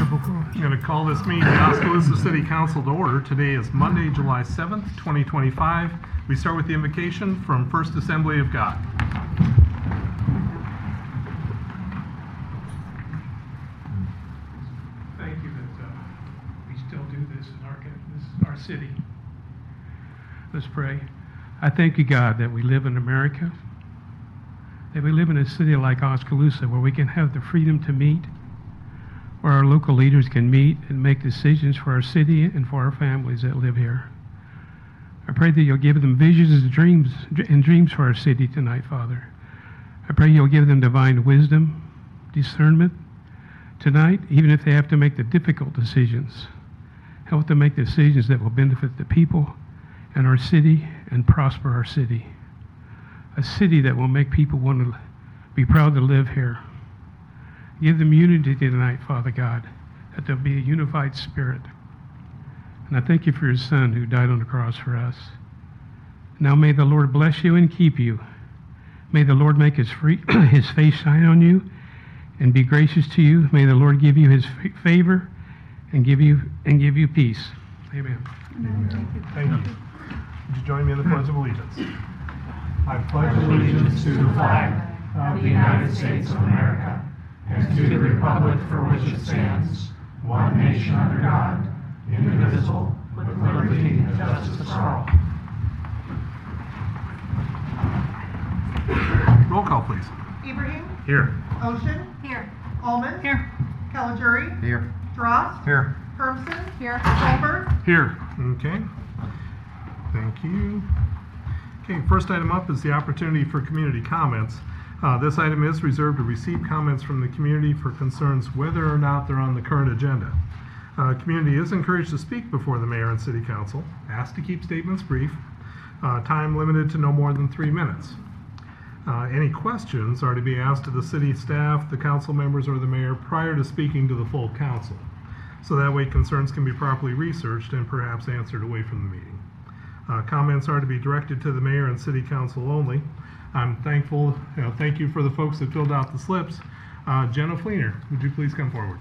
I'm going to call this meeting of the Oskaloosa City Council to order. Today is Monday, July 7th, 2025. We start with the invocation from First Assembly of God. Thank you that we still do this in our city. Let's pray. I thank you, God, that we live in America, that we live in a city like Oskaloosa where we can have the freedom to meet, where our local leaders can meet and make decisions for our city and for our families that live here. I pray that you'll give them visions and dreams for our city tonight, Father. I pray you'll give them divine wisdom, discernment tonight, even if they have to make the difficult decisions. Help them make decisions that will benefit the people and our city and prosper our city. A city that will make people want to be proud to live here. Give them unity tonight, Father God, that there'll be a unified spirit. And I thank you for your Son who died on the cross for us. Now may the Lord bless you and keep you. May the Lord make his face shine on you and be gracious to you. May the Lord give you his favor and give you peace. Amen. Amen. Thank you. Would you join me in the Pledge of Allegiance? I pledge allegiance to the flag of the United States of America and to the republic for which it stands, one nation under God, indivisible, with liberty and justice for all. Roll call, please. Ibrahim, Here. Ocean, Here. Allman, Here. Caligari, Here. Drost, Here. Hermson, Here. Colbert. Here. Okay. Thank you. Okay, first item up is the opportunity for community comments. This item is reserved to receive comments from the community for concerns whether or not they're on the current agenda. Community is encouraged to speak before the mayor and city council, asked to keep statements brief, time limited to no more than 3 minutes. Any questions are to be asked of the city staff, the council members, or the mayor prior to speaking to the full council. So that way concerns can be properly researched and perhaps answered away from the meeting. Comments are to be directed to the mayor and city council only. I'm thankful, thank you for the folks that filled out the slips. Jenna Fleener, would you please come forward?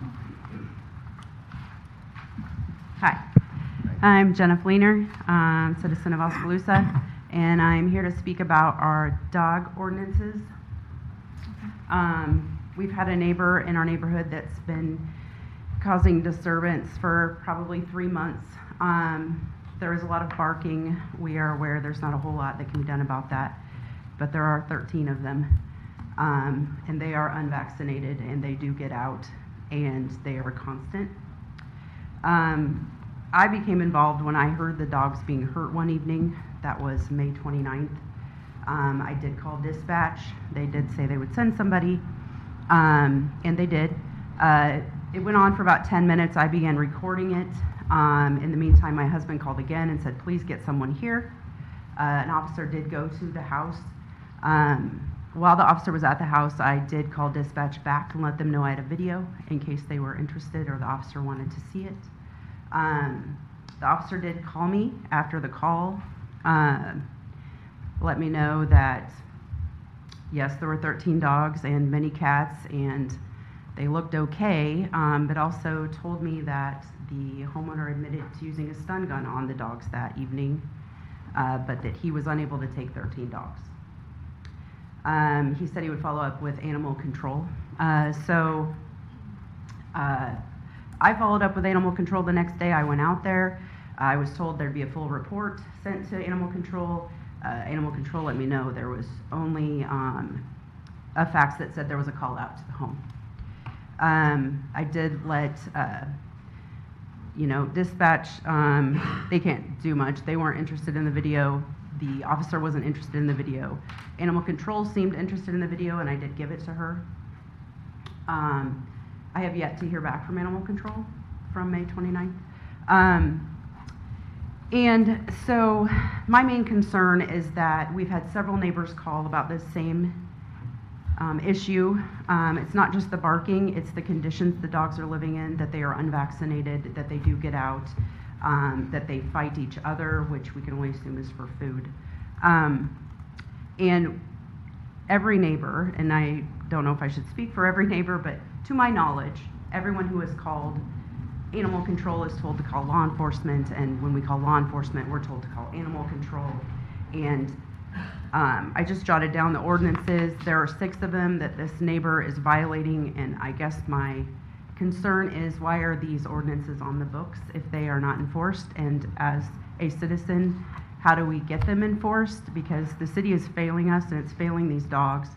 Hi, I'm Jenna Fleener, citizen of Oskaloosa, and I'm here to speak about our dog ordinances. We've had a neighbor in our neighborhood that's been causing disturbance for probably 3 months. There is a lot of barking. We are aware there's not a whole lot that can be done about that, but there are 13 of them, and they are unvaccinated, and they do get out, and they are constant. I became involved when I heard the dogs being hurt one evening. That was May 29th. I did call dispatch. They did say they would send somebody, and they did. It went on for about 10 minutes. I began recording it. In the meantime, my husband called again and said, please get someone here. An officer did go to the house. While the officer was at the house, I did call dispatch back and let them know I had a video in case they were interested or the officer wanted to see it. The officer did call me after the call, let me know that, yes, there were 13 dogs and many cats, and they looked okay, but also told me that the homeowner admitted to using a stun gun on the dogs that evening, but that he was unable to take 13 dogs. He said he would follow up with animal control. I followed up with animal control the next day. I went out there. I was told there'd be a full report sent to animal control. Animal control let me know there was only a fax that said there was a call out to the home. I did let dispatch, they can't do much. They weren't interested in the video. The officer wasn't interested in the video. Animal control seemed interested in the video, and I did give it to her. I have yet to hear back from animal control from May 29th. And so my main concern is that we've had several neighbors call about this same issue. It's not just the barking, it's the conditions the dogs are living in, that they are unvaccinated, that they do get out, that they fight each other, which we can only assume is for food. And every neighbor, and I don't know if I should speak for every neighbor, but to my knowledge, everyone who has called animal control is told to call law enforcement, and when we call law enforcement, we're told to call animal control. And I just jotted down the ordinances. There are 6 of them that this neighbor is violating, and I guess my concern is, why are these ordinances on the books if they are not enforced? And as a citizen, how do we get them enforced? Because the city is failing us, and it's failing these dogs.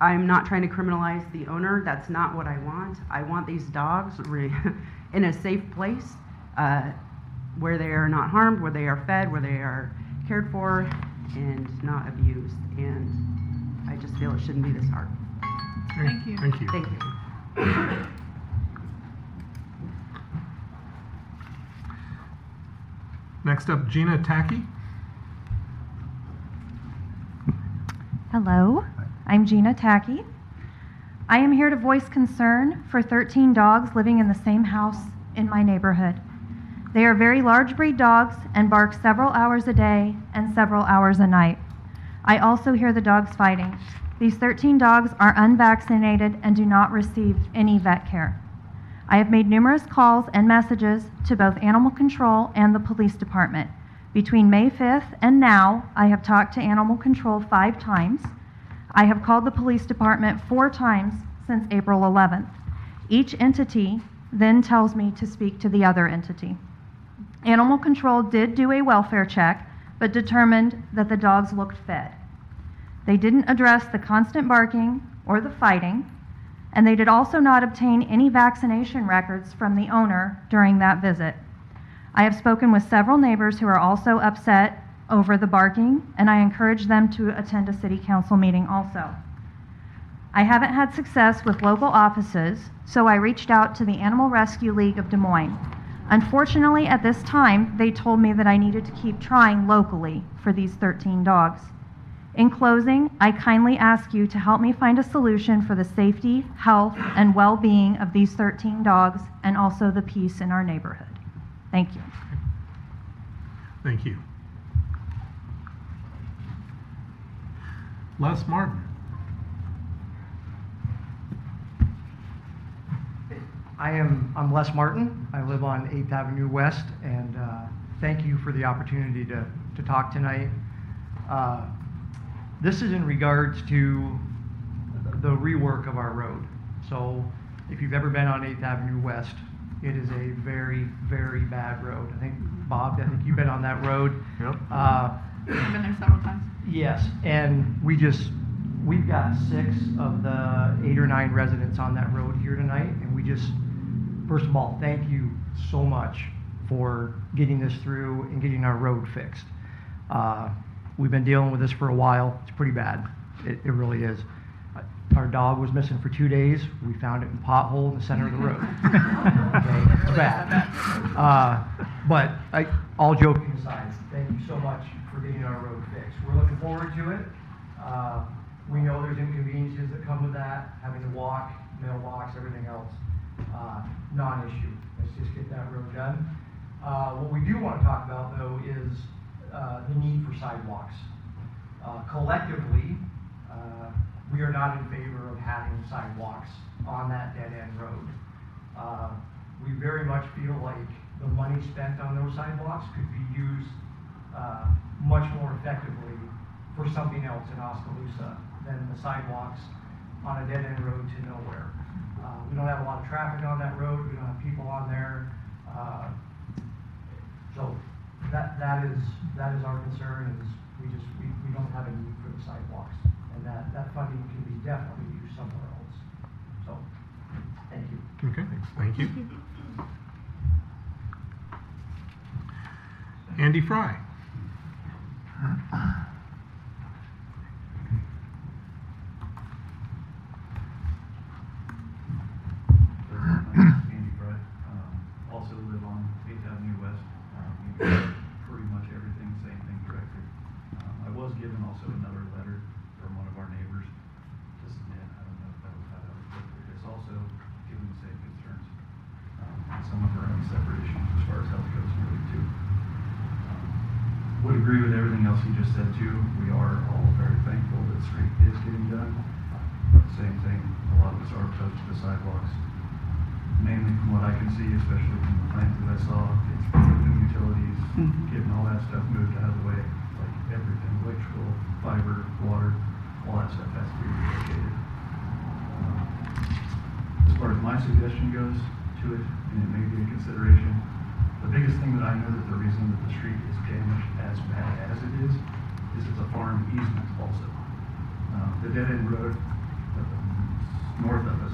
I'm not trying to criminalize the owner. That's not what I want. I want these dogs in a safe place where they are not harmed, where they are fed, where they are cared for, and not abused. And I just feel it shouldn't be this hard. Thank you. Thank you. Thank you. Next up, Gina Tacky. Hello, I'm Gina Tacky. I am here to voice concern for 13 dogs living in the same house in my neighborhood. They are very large breed dogs and bark several hours a day and several hours a night. I also hear the dogs fighting. These 13 dogs are unvaccinated and do not receive any vet care. I have made numerous calls and messages to both Animal Control and the Police Department. Between May 5th and now, I have talked to Animal Control 5 times. I have called the Police Department 4 times since April 11th. Each entity then tells me to speak to the other entity. Animal Control did do a welfare check, but determined that the dogs looked fed. They didn't address the constant barking or the fighting, and they did also not obtain any vaccination records from the owner during that visit. I have spoken with several neighbors who are also upset over the barking, and I encourage them to attend a city council meeting also. I haven't had success with local offices, so I reached out to the Animal Rescue League of Des Moines. Unfortunately, at this time, they told me that I needed to keep trying locally for these 13 dogs. In closing, I kindly ask you to help me find a solution for the safety, health, and well-being of these 13 dogs and also the peace in our neighborhood. Thank you. Thank you. Les Martin. I'm Les Martin. I live on 8th Avenue West, and thank you for the opportunity to talk tonight. This is in regards to the rework of our road. So if you've ever been on 8th Avenue West, it is a very, very bad road. I think, Bob, you've been on that road. Yep. I've been there several times. Yes, and we've got 6 of the 8 or 9 residents on that road here tonight, and first of all, thank you so much for getting this through and getting our road fixed. We've been dealing with this for a while. It's pretty bad. It really is. Our dog was missing for 2 days. We found it in a pothole in the center of the road. Okay, it's bad. But all joking aside, thank you so much for getting our road fixed. We're looking forward to it. We know there's inconveniences that come with that, having to walk, mailbox, everything else. Non-issue. Let's just get that road done. What we do want to talk about, though, is the need for sidewalks. Collectively, we are not in favor of having sidewalks on that dead-end road. We very much feel like the money spent on those sidewalks could be used much more effectively for something else in Oskaloosa than the sidewalks on a dead-end road to nowhere. We don't have a lot of traffic on that road. We don't have people on there. So that is our concern, is we don't have a need for the sidewalks, and that funding can be definitely used somewhere else. So thank you. Okay, thank you. Andy Fry. Andy Fry. Also live on 8th Avenue West. We do pretty much everything, same thing directly. I was given also another letter from one of our neighbors to submit. I don't know if that was how that was put, but it's also given the same concerns. And some of our own separate issues as far as health goes really too. Would agree with everything else he just said too. We are all very thankful that street is getting done. But the same thing, a lot of us are opposed to the sidewalks. mainly from what I can see, especially from the plans that I saw, it's new utilities, getting all that stuff moved out of the way, like everything, electrical, fiber, water, all that stuff has to be relocated. As far as my suggestion goes to it, and it may be a consideration, the biggest thing that I know that the reason that the street is damaged as bad as it is it's a farm easement also. The dead end road north of us,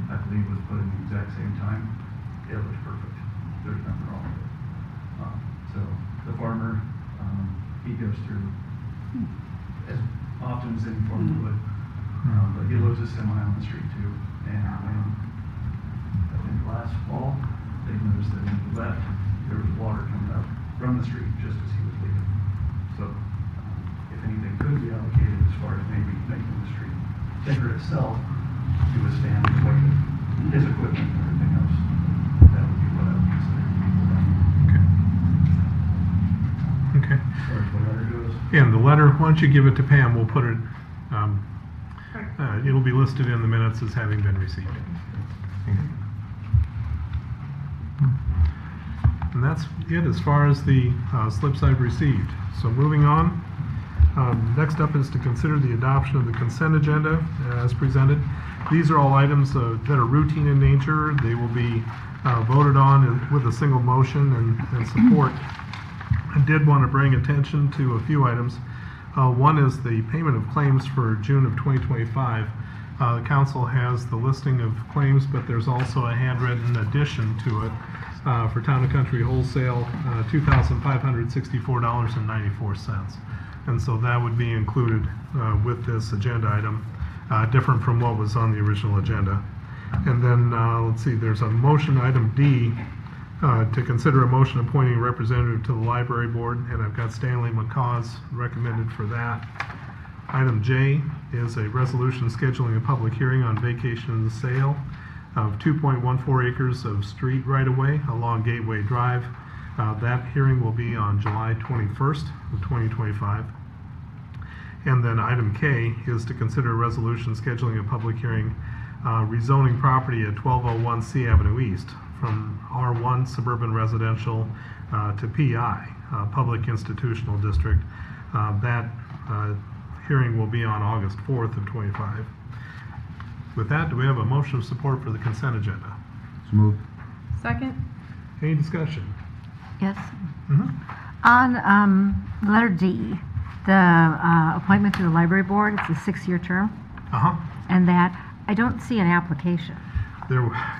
I believe, was put in the exact same time. It looks perfect. There's nothing wrong with it. So the farmer, he goes through as often as any farmer would, but he loads a semi on the street too. And when I think last fall, they noticed that when he left, there was water coming up from the street just as he was leaving. So if anything could be allocated as far as maybe making the street thicker itself to withstand the weight of his equipment and everything else, that would be what I would consider to be done. Okay. As far as the letter goes. And the letter, why don't you give it to Pam? We'll put it, it'll be listed in the minutes as having been received. And that's it as far as the slips I've received. So moving on, next up is to consider the adoption of the consent agenda as presented. These are all items that are routine in nature. They will be voted on with a single motion and support. I did want to bring attention to a few items. One is the payment of claims for June of 2025. The council has the listing of claims, but there's also a handwritten addition to it for Town and Country Wholesale, $2,564.94. And so that would be included with this agenda item, different from what was on the original agenda. And then, let's see, there's a motion, item D, to consider a motion appointing a representative to the library board, and I've got Stanley McCaws recommended for that. Item J is a resolution scheduling a public hearing on vacation and sale of 2.14 acres of street right-of-way along Gateway Drive. That hearing will be on July 21st of 2025. And then item K is to consider a resolution scheduling a public hearing rezoning property at 1201 C Avenue East from R1 Suburban Residential to PI, Public Institutional District. That hearing will be on August 4th of 25. With that, do we have a motion of support for the consent agenda? So moved. Second? Any discussion? Yes. Mm-hmm. On letter D, the appointment to the library board, it's a 6-year term, Uh-huh. and that, I don't see an application.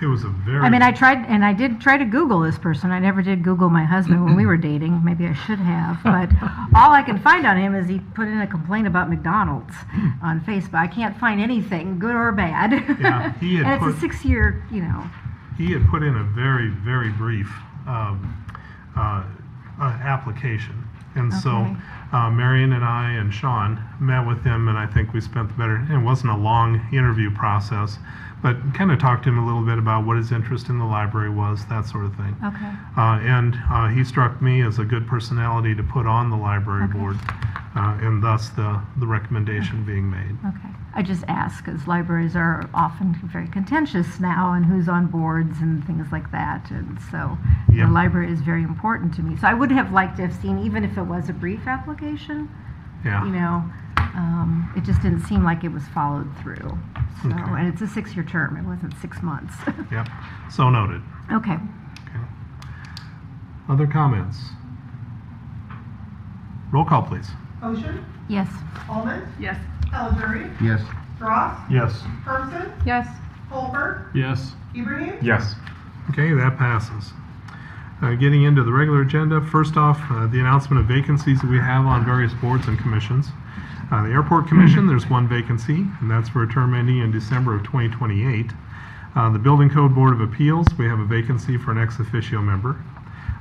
It was a very... I mean, I did try to Google this person. I never did Google my husband when we were dating. Maybe I should have, but all I can find on him is he put in a complaint about McDonald's on Facebook. I can't find anything, good or bad. Yeah, he had and put- it's a 6-year, you know. He had put in a very, very brief application. And so Okay. Marion and I and Sean met with him, and I think we spent the better, it wasn't a long interview process, but kind of talked to him a little bit about what his interest in the library was, that sort of thing. Okay. And he struck me as a good personality to put on the library Okay. board, and thus the recommendation being made. Okay. I just ask because libraries are often very contentious now and who's on boards and things like that. And so Yeah. the library is very important to me. So I would have liked to have seen, even if it was a brief application, Yeah. you know, it just didn't seem like it was followed through. So, Okay. and it's a 6-year term. It wasn't 6 months. Yep. So noted. Okay. Okay. Other comments? Roll call, please. Ocean, Yes. Almond, Yes. Calgery, Yes. Ross, Yes. Hermson, Yes. Holbert, Yes. Ibrahim, Yes. Okay, that passes. Getting into the regular agenda, first off, the announcement of vacancies that we have on various boards and commissions. The Airport Commission, there's one vacancy, and that's for a term ending in December of 2028. The Building Code Board of Appeals, we have a vacancy for an ex officio member.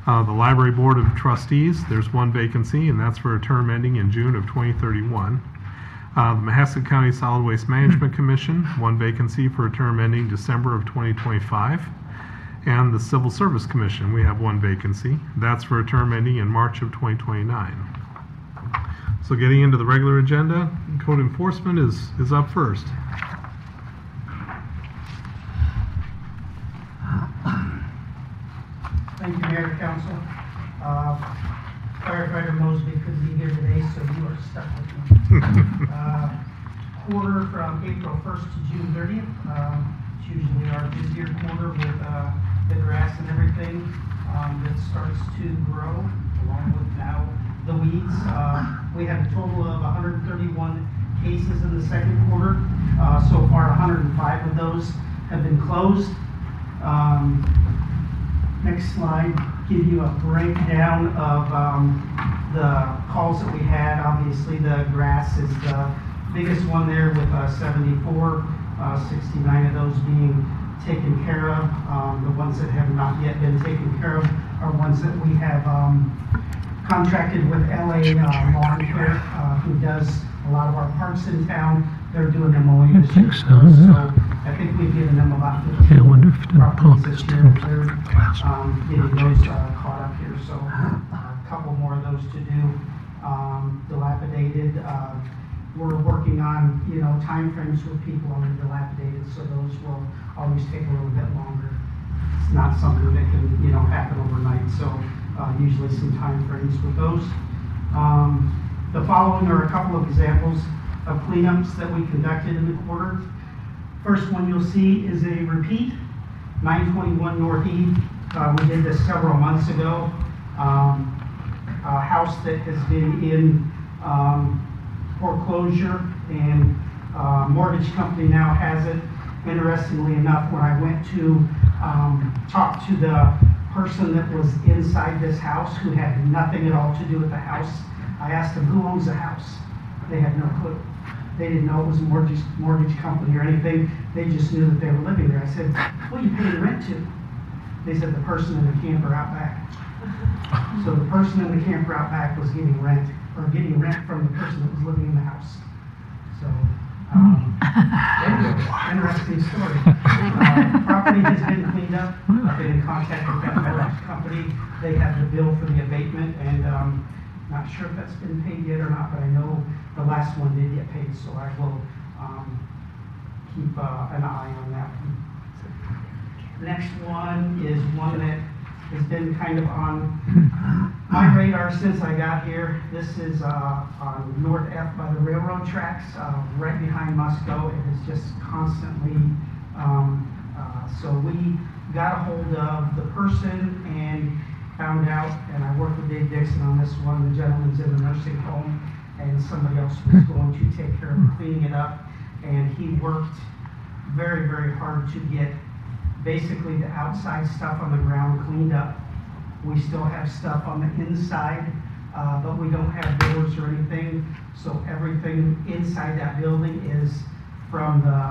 The Library Board of Trustees, there's one vacancy, and that's for a term ending in June of 2031. The Mahaska County Solid Waste Management Commission, one vacancy for a term ending December of 2025. And the Civil Service Commission, we have one vacancy. That's for a term ending in March of 2029. So getting into the regular agenda, code enforcement is up first. Mayor, Council. Firefighter Mosby couldn't be here today, so you are stuck with me. Quarter from April 1st to June 30th. It's usually our busier quarter with the grass and everything that starts to grow, along with now the weeds. We had a total of 131 cases in the second quarter. So far, 105 of those have been closed. Next slide, give you a breakdown of the calls that we had. Obviously, the grass is the biggest one there with 74, 69 of those being taken care of. The ones that have not yet been taken care of are ones that we have contracted with LA Lawn Care, who does a lot of our parks in town. They're doing them mowing this year. So I think we've given them about 15 I wonder if the pump properties is this year. still They're getting those caught up here. So a couple more of those to do. Dilapidated. We're working on, timeframes with people on the dilapidated, so those will always take a little bit longer. It's not something that can, happen overnight, so usually some timeframes with those. The following are a couple of examples of cleanups that we conducted in the quarter. First one you'll see is a repeat, 921 Northeast. We did this several months ago. A house that has been in foreclosure, and mortgage company now has it. Interestingly enough, when I went to talk to the person that was inside this house, who had nothing at all to do with the house, I asked them, who owns the house? They had no clue. They didn't know it was a mortgage company or anything. They just knew that they were living there. I said, what are you paying rent to? They said, the person in the camper out back. So the person in the camper out back was getting rent from the person that was living in the house. So, anyway, interesting story. Property has been cleaned up. I've been in contact with that mortgage company. They have the bill for the abatement, and not sure if that's been paid yet or not, but I know the last one did get paid, so I will keep an eye on that one. Next one is one that has been kind of on my radar since I got here. This is on North F by the railroad tracks, right behind Musco. It is just constantly, so we got a hold of the person and found out, and I worked with Dave Dixon on this one. The gentleman's in the nursing home, and somebody else was going to take care of cleaning it up, and he worked very, very hard to get basically the outside stuff on the ground cleaned up. We still have stuff on the inside, but we don't have doors or anything, so everything inside that building is from the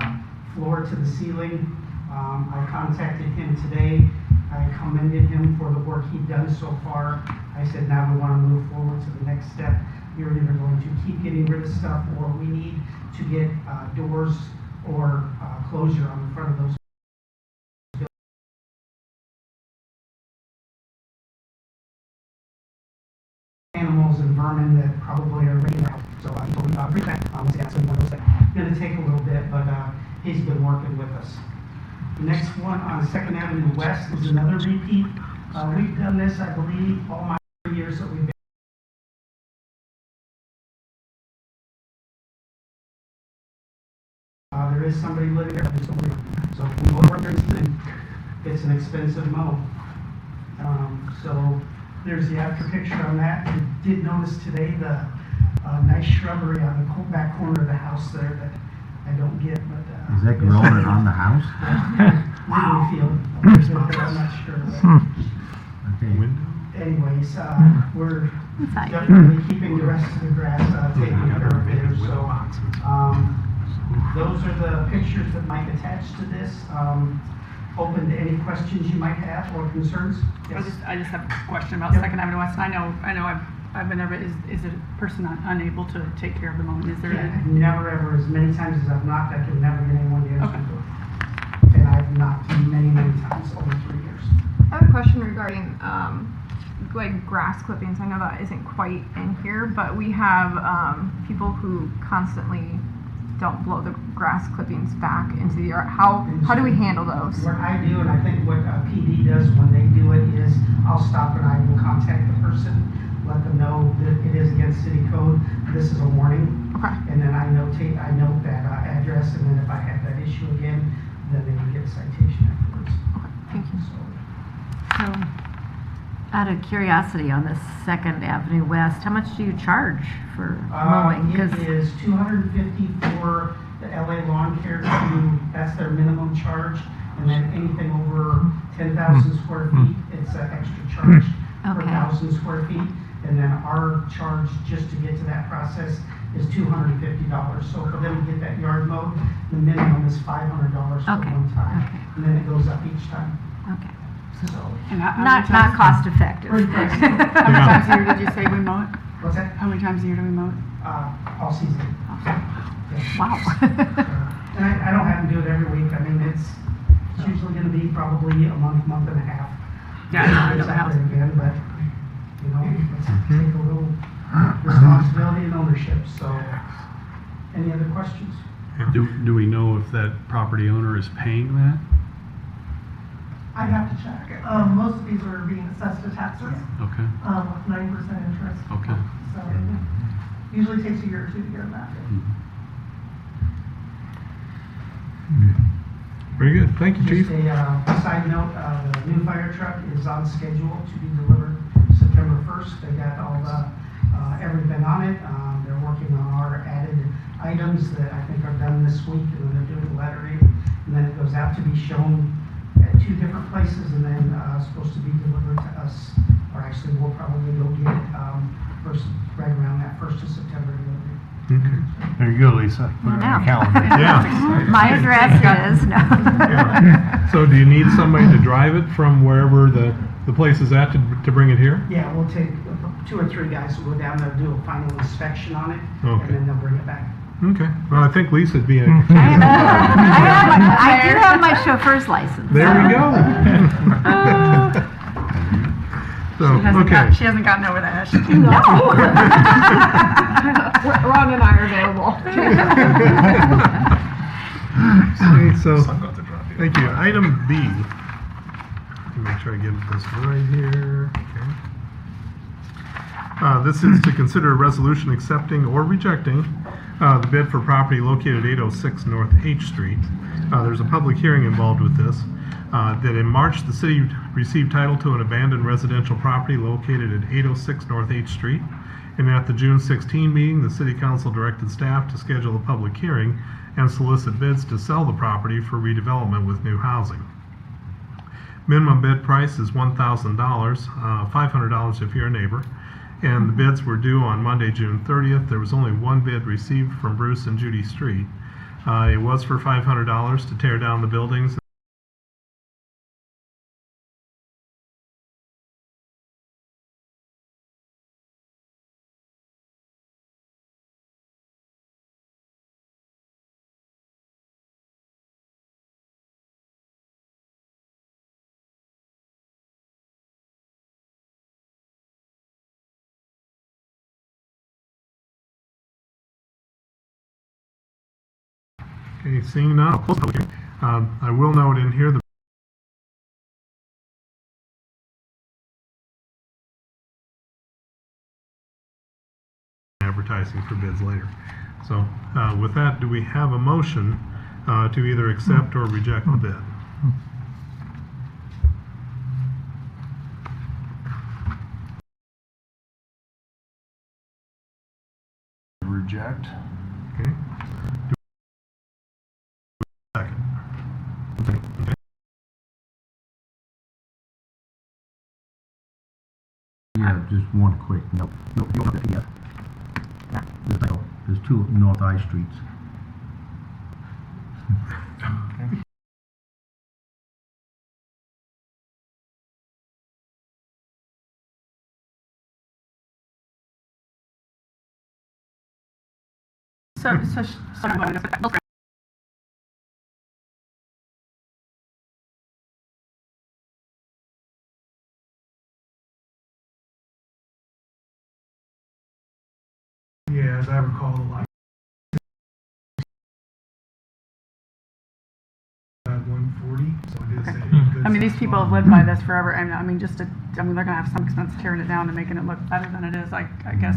floor to the ceiling. I contacted him today. I commended him for the work he'd done so far. I said, now we want to move forward to the next step. You're either going to keep getting rid of stuff, or we need to get doors or closure on the front of those animals and vermin that probably are raining out. So he told me bring that once again, so one of those that going to take a little bit, but he's been working with us. The next one on 2nd Avenue West is another repeat. We've done this, I believe, all my years that we've been. There is somebody living there, there's nobody. So we go over there and it's an expensive mow. So there's the after picture on that. I did notice today the nice shrubbery on the back corner of the house there that I don't get, but is that growing on the house? Lily field. I'm not sure. Okay. Anyways, we're definitely keeping the rest of the grass taken care of there. So those are the pictures that might attach to this. Open to any questions you might have or concerns. Yes. I just have a question about 2nd Avenue West. I know I've been there, but is a person unable to take care of the mowing? Is there? Yeah, never ever. As many times as I've knocked, I can never get anyone to answer the door. And I've knocked many, many times over 3 years. I have a question regarding like grass clippings. I know that isn't quite in here, but we have people who constantly don't blow the grass clippings back into the yard. How do we handle those? What I do, and I think what PD does when they do it, is I'll stop and I will contact the person, let them know that it is against city code. This is a warning. Okay. And then I note that address, and then if I have that issue again, then they can get a citation afterwards. Okay, thank you. So, out of curiosity, on the 2nd Avenue West, how much do you charge for mowing? It is $250 for the LA Lawn Care that's their minimum charge, and then anything over 10,000 square feet, it's an extra charge per Okay. 1,000 square feet. And then our charge just to get to that process is $250. So for them to get that yard mowed, the minimum is $500 for Okay. one time, Okay. and then it goes up each time. Okay. So And how many Not times- cost effective. How many times a year did you say we mow it? what's that? How many times a year do we mow it? All season. Yeah. Wow. And I don't have to do it every week. I mean, it's usually going to be probably a month and a half. Yeah, It's out there again, but, you know, let's take a little responsibility and ownership. So, any other questions? Do we know if that property owner is paying that? I'd have to check. Most of these are being assessed to taxes, Okay, with 9% interest. okay. So it usually takes a year or two to get them back. Very good. Thank you, Chief. Just a side note, the new fire truck is on schedule to be delivered September 1st. They got all the, everything on it. They're working on our added items that I think are done this week, and then they're doing the lettering. And then it goes out to be shown at 2 different places, and then supposed to be delivered to us. Or actually, we'll probably go get it right around that 1st of September delivery. Okay. There you go, Lisa. Put it on your calendar. Yeah. My address is, no. Yeah. So do you need somebody to drive it from wherever the place is at to bring it here? Yeah, we'll take 2 or 3 guys will go down there, do a final inspection on it, Okay. and then they'll bring it back. Okay. Well, I think Lisa'd be a... I do have my chauffeur's license. There we go. So, okay. She hasn't gotten over that, has she? No. Ron and I are available. Okay, so, thank you. Item B. Let me make sure I get this right here. Okay. This is to consider a resolution accepting or rejecting the bid for property located at 806 North H Street. There's a public hearing involved with this. That in March, the city received title to an abandoned residential property located at 806 North H Street. And at the June 16 meeting, the city council directed staff to schedule a public hearing and solicit bids to sell the property for redevelopment with new housing. Minimum bid price is $1,000, $500 if you're a neighbor. And the bids were due on Monday, June 30th. There was only one bid received from Bruce and Judy Street. It was for $500 to tear down the buildings. Okay, seeing none, I'll close the public hearing. I will note in here the advertising for bids later. So with that, do we have a motion to either accept or reject the bid? Reject. Okay. Second. Okay. Yeah, just one quick note. No, you don't have to, there's 2 North I Streets. So Yeah, as I recall, 140, so it is Okay. a good. I mean, these size people have lot. lived by this forever, and I mean, they're gonna have some expense tearing it down and making it look better than it is. I guess.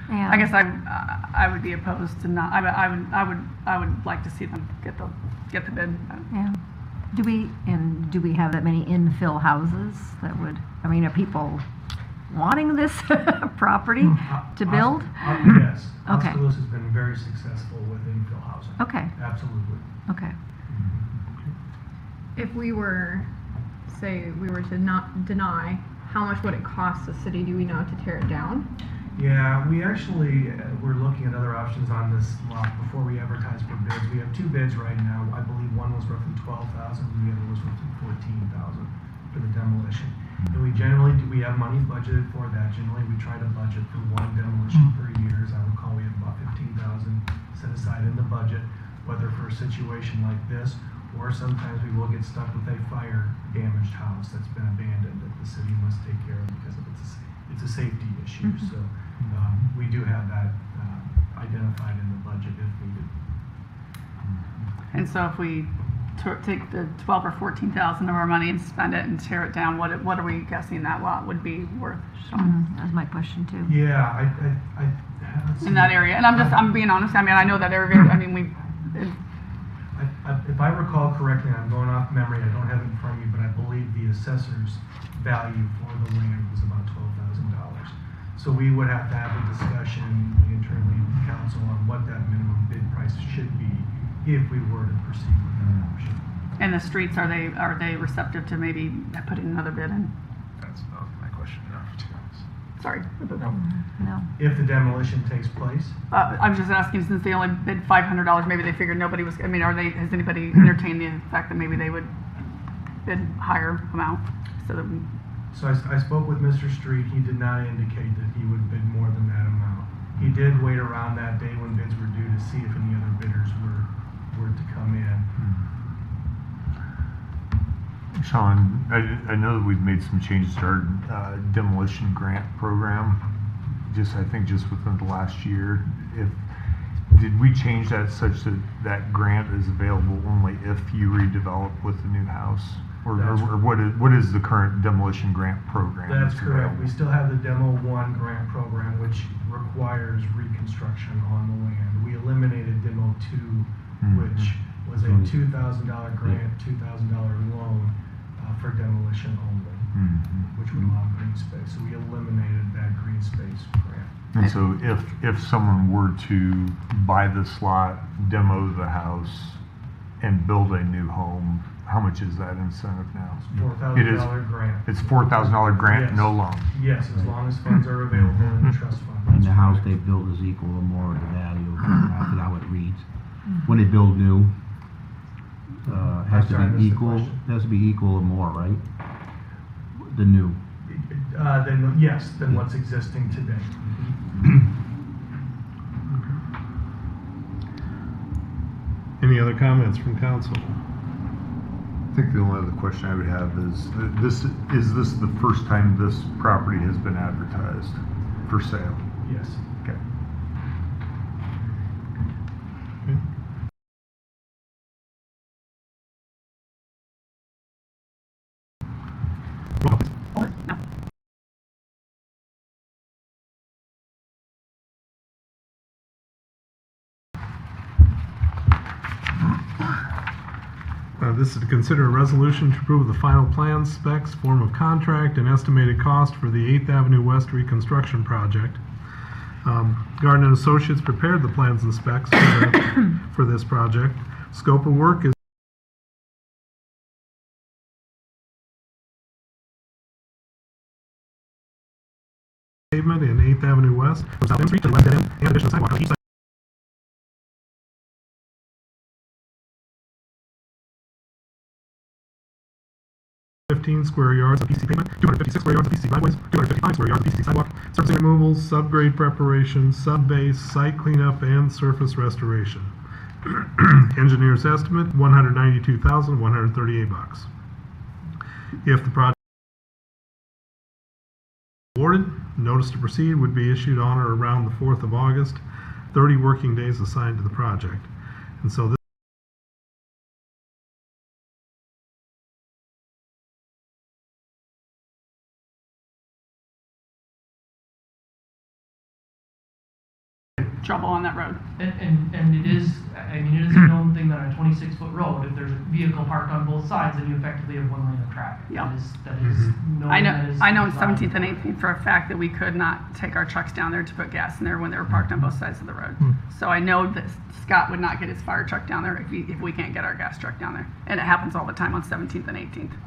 Yeah. I guess I would be opposed to not. I would like to see them get the bid. Yeah. Do we have that many infill houses that would, I mean, are people wanting this property to build? Yes. Okay. Oskaloosa has been very successful with infill housing. Okay. Absolutely. Okay. If we were, say, we were to not deny, how much would it cost the city, do we know, to tear it down? Yeah, we actually, we're looking at other options on this lot before we advertise for bids. We have two bids right now. I believe one was roughly 12,000 and the other was roughly 14,000 for the demolition. And we have money budgeted for that. Generally, we try to budget for one demolition per year. As I recall, we have about 15,000 set aside in the budget, whether for a situation like this, or sometimes we will get stuck with a fire damaged house that's been abandoned that the city must take care of because it's a safety issue. So we do have that identified in the budget if needed. And so if we take the 12 or 14,000 of our money and spend it and tear it down, what are we guessing that lot would be worth, Sean? That's my question too. Yeah, let's In that see. area, and I'm being honest. I mean, I know that area. I mean, If I recall correctly, I'm going off memory, I don't have it in front of me, but I believe the assessor's value for the land was about $12,000. So we would have to have a discussion internally in the council on what that minimum bid price should be if we were to proceed with that option. and the streets, are they receptive to maybe putting another bid in? That's not my question. Sorry. No. If the demolition takes place, I was just asking, since they only bid $500, maybe they figured nobody was. I mean, has anybody entertained the fact that maybe they would bid higher amount so that we? so I spoke with Mr. Street, he did not indicate that he would bid more than that amount. He did wait around that day when bids were due to see if any other bidders were to come in. Sean, I know that we've made some changes to our demolition grant program. I think just within the last year. Did we change that such that that grant is available only if you redevelop with a new house? Or what is the current demolition grant program? That's correct. available? We still have the Demo 1 grant program, which requires reconstruction on the land. We eliminated Demo 2, which was a $2,000 grant, $2,000 loan for demolition only, which would allow green space. So we eliminated that green space grant. And so if someone were to buy this lot, demo the house, and build a new home, how much is that incentive now? $4,000 grant. It's $4,000 grant, Yes. no loan. Yes, as long as funds are available in the trust fund. And the That's house correct. they build is equal or more of the value, I forget how it reads. When they build new, has sorry, I to missed be the equal, question. has to be equal or more, right? The new. Than what's existing today. Any other comments from council? I think the only other question I would have is this the first time this property has been advertised for sale? Yes. Okay. This is to consider a resolution to approve the final plans, specs, form of contract, and estimated cost for the 8th Avenue West reconstruction project. Garden and Associates prepared the plans and specs for this project. Scope of work is pavement in 8th Avenue West from South Main Street to the west end, and additional sidewalk on each side. 15 square yards of PCC pavement, 256 square yards of PCC driveways, 255 square yards of PCC sidewalk, surfacing removals, subgrade preparation, subbase, site cleanup, and surface restoration. Engineer's estimate, $192,138. If the project is awarded, notice to proceed would be issued on or around the 4th of August, 30 working days assigned to the project. And so this trouble on that road. And it is, I mean, it is a known thing that on a 26-foot road, if there's a vehicle parked on both sides, then you effectively have one lane of traffic. Yeah. That is known. I know, that is I know on designed. 17th and 18th for a fact that we could not take our trucks down there to put gas in there when they were parked on both sides of the road. So I know that Scott would not get his fire truck down there if we can't get our gas truck down there. And it happens all the time on 17th and 18th.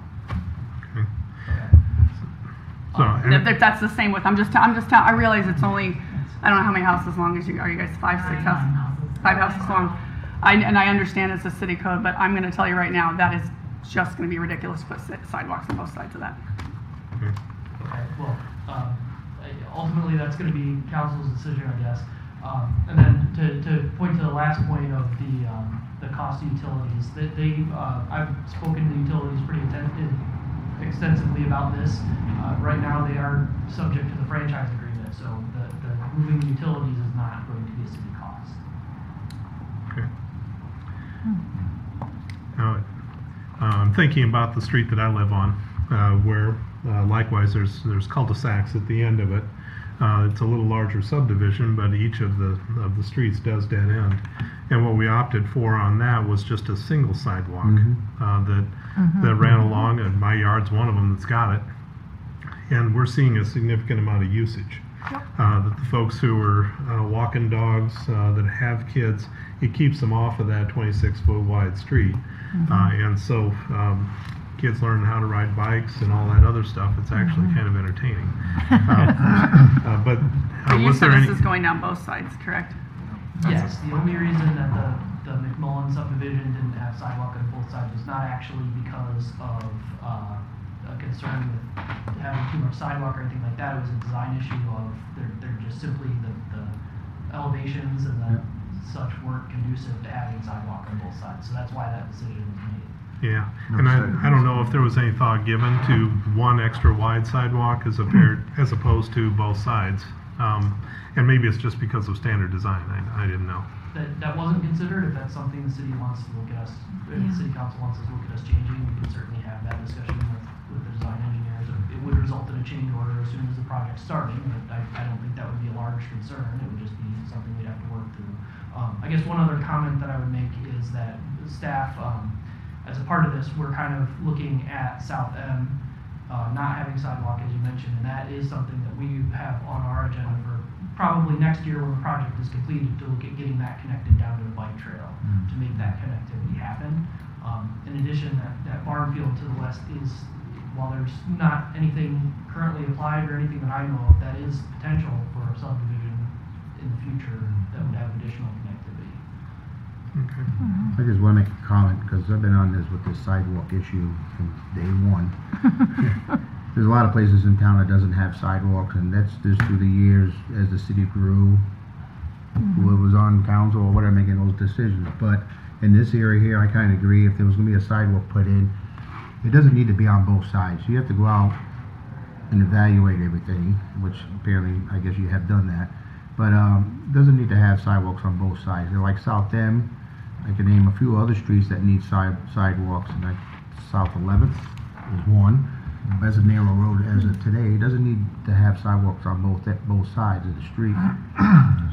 So, and- That's the same with, I realize it's only, I don't know how many houses long as you, are you guys 5, 6 houses? 5 houses long. And I understand it's a city code, but I'm gonna tell you right now, that is just gonna be ridiculous to put sidewalks on both sides of that. Okay, well, ultimately, that's gonna be council's decision, I guess. And then to point to the last point of the cost of utilities, I've spoken to utilities pretty extensively about this. Right now, they are subject to the franchise agreement, so the moving utilities is not going to be a city cost. Okay. Now, I'm thinking about the street that I live on, where likewise there's cul-de-sacs at the end of it. It's a little larger subdivision, but each of the streets does dead end. And what we opted for on that was just a single sidewalk that ran along, and my yard's one of them that's got it. And we're seeing a significant amount of usage. That the folks who are walking dogs, that have kids, it keeps them off of that 26-foot wide street. And so kids learn how to ride bikes and all that other stuff. It's actually kind of entertaining. But You was said there this any? is going down both sides, correct? Yes, the only reason that the McMullen subdivision didn't have sidewalk on both sides was not actually because of a concern with having too much sidewalk or anything like that. It was a design issue of they're just simply the elevations and the such weren't conducive to having sidewalk on both sides. So that's why that decision was made. Yeah, and I don't know if there was any thought given to one extra wide sidewalk as opposed to both sides. And maybe it's just because of standard design. I didn't know. That wasn't considered. If that's something the city wants to look at us, if the city council wants us to look at us changing, we can certainly have that discussion with the design engineers. It would result in a change order as soon as the project's starting, but I don't think that would be a large concern. It would just be something we'd have to work through. I guess one other comment that I would make is that staff, as a part of this, we're kind of looking at South End not having sidewalk, as you mentioned, and that is something that we have on our agenda for probably next year when the project is completed, to look at getting that connected down to the bike trail to make that connectivity happen. In addition, that barn field to the west is, while there's not anything currently applied or anything that I know of, that is potential for a subdivision in the future that would have additional connectivity. Okay. I just want to make a comment because I've been on this with this sidewalk issue from day one. There's a lot of places in town that doesn't have sidewalks, and that's just through the years as the city grew. Whoever was on council or whatever making those decisions. But in this area here, I kind of agree. If there was going to be a sidewalk put in, it doesn't need to be on both sides. You have to go out and evaluate everything, which apparently I guess you have done that. But doesn't need to have sidewalks on both sides. They're like South End. I can name a few other streets that need sidewalks, and like South 11th is one. As a narrow road as of today, it doesn't need to have sidewalks on both sides of the street.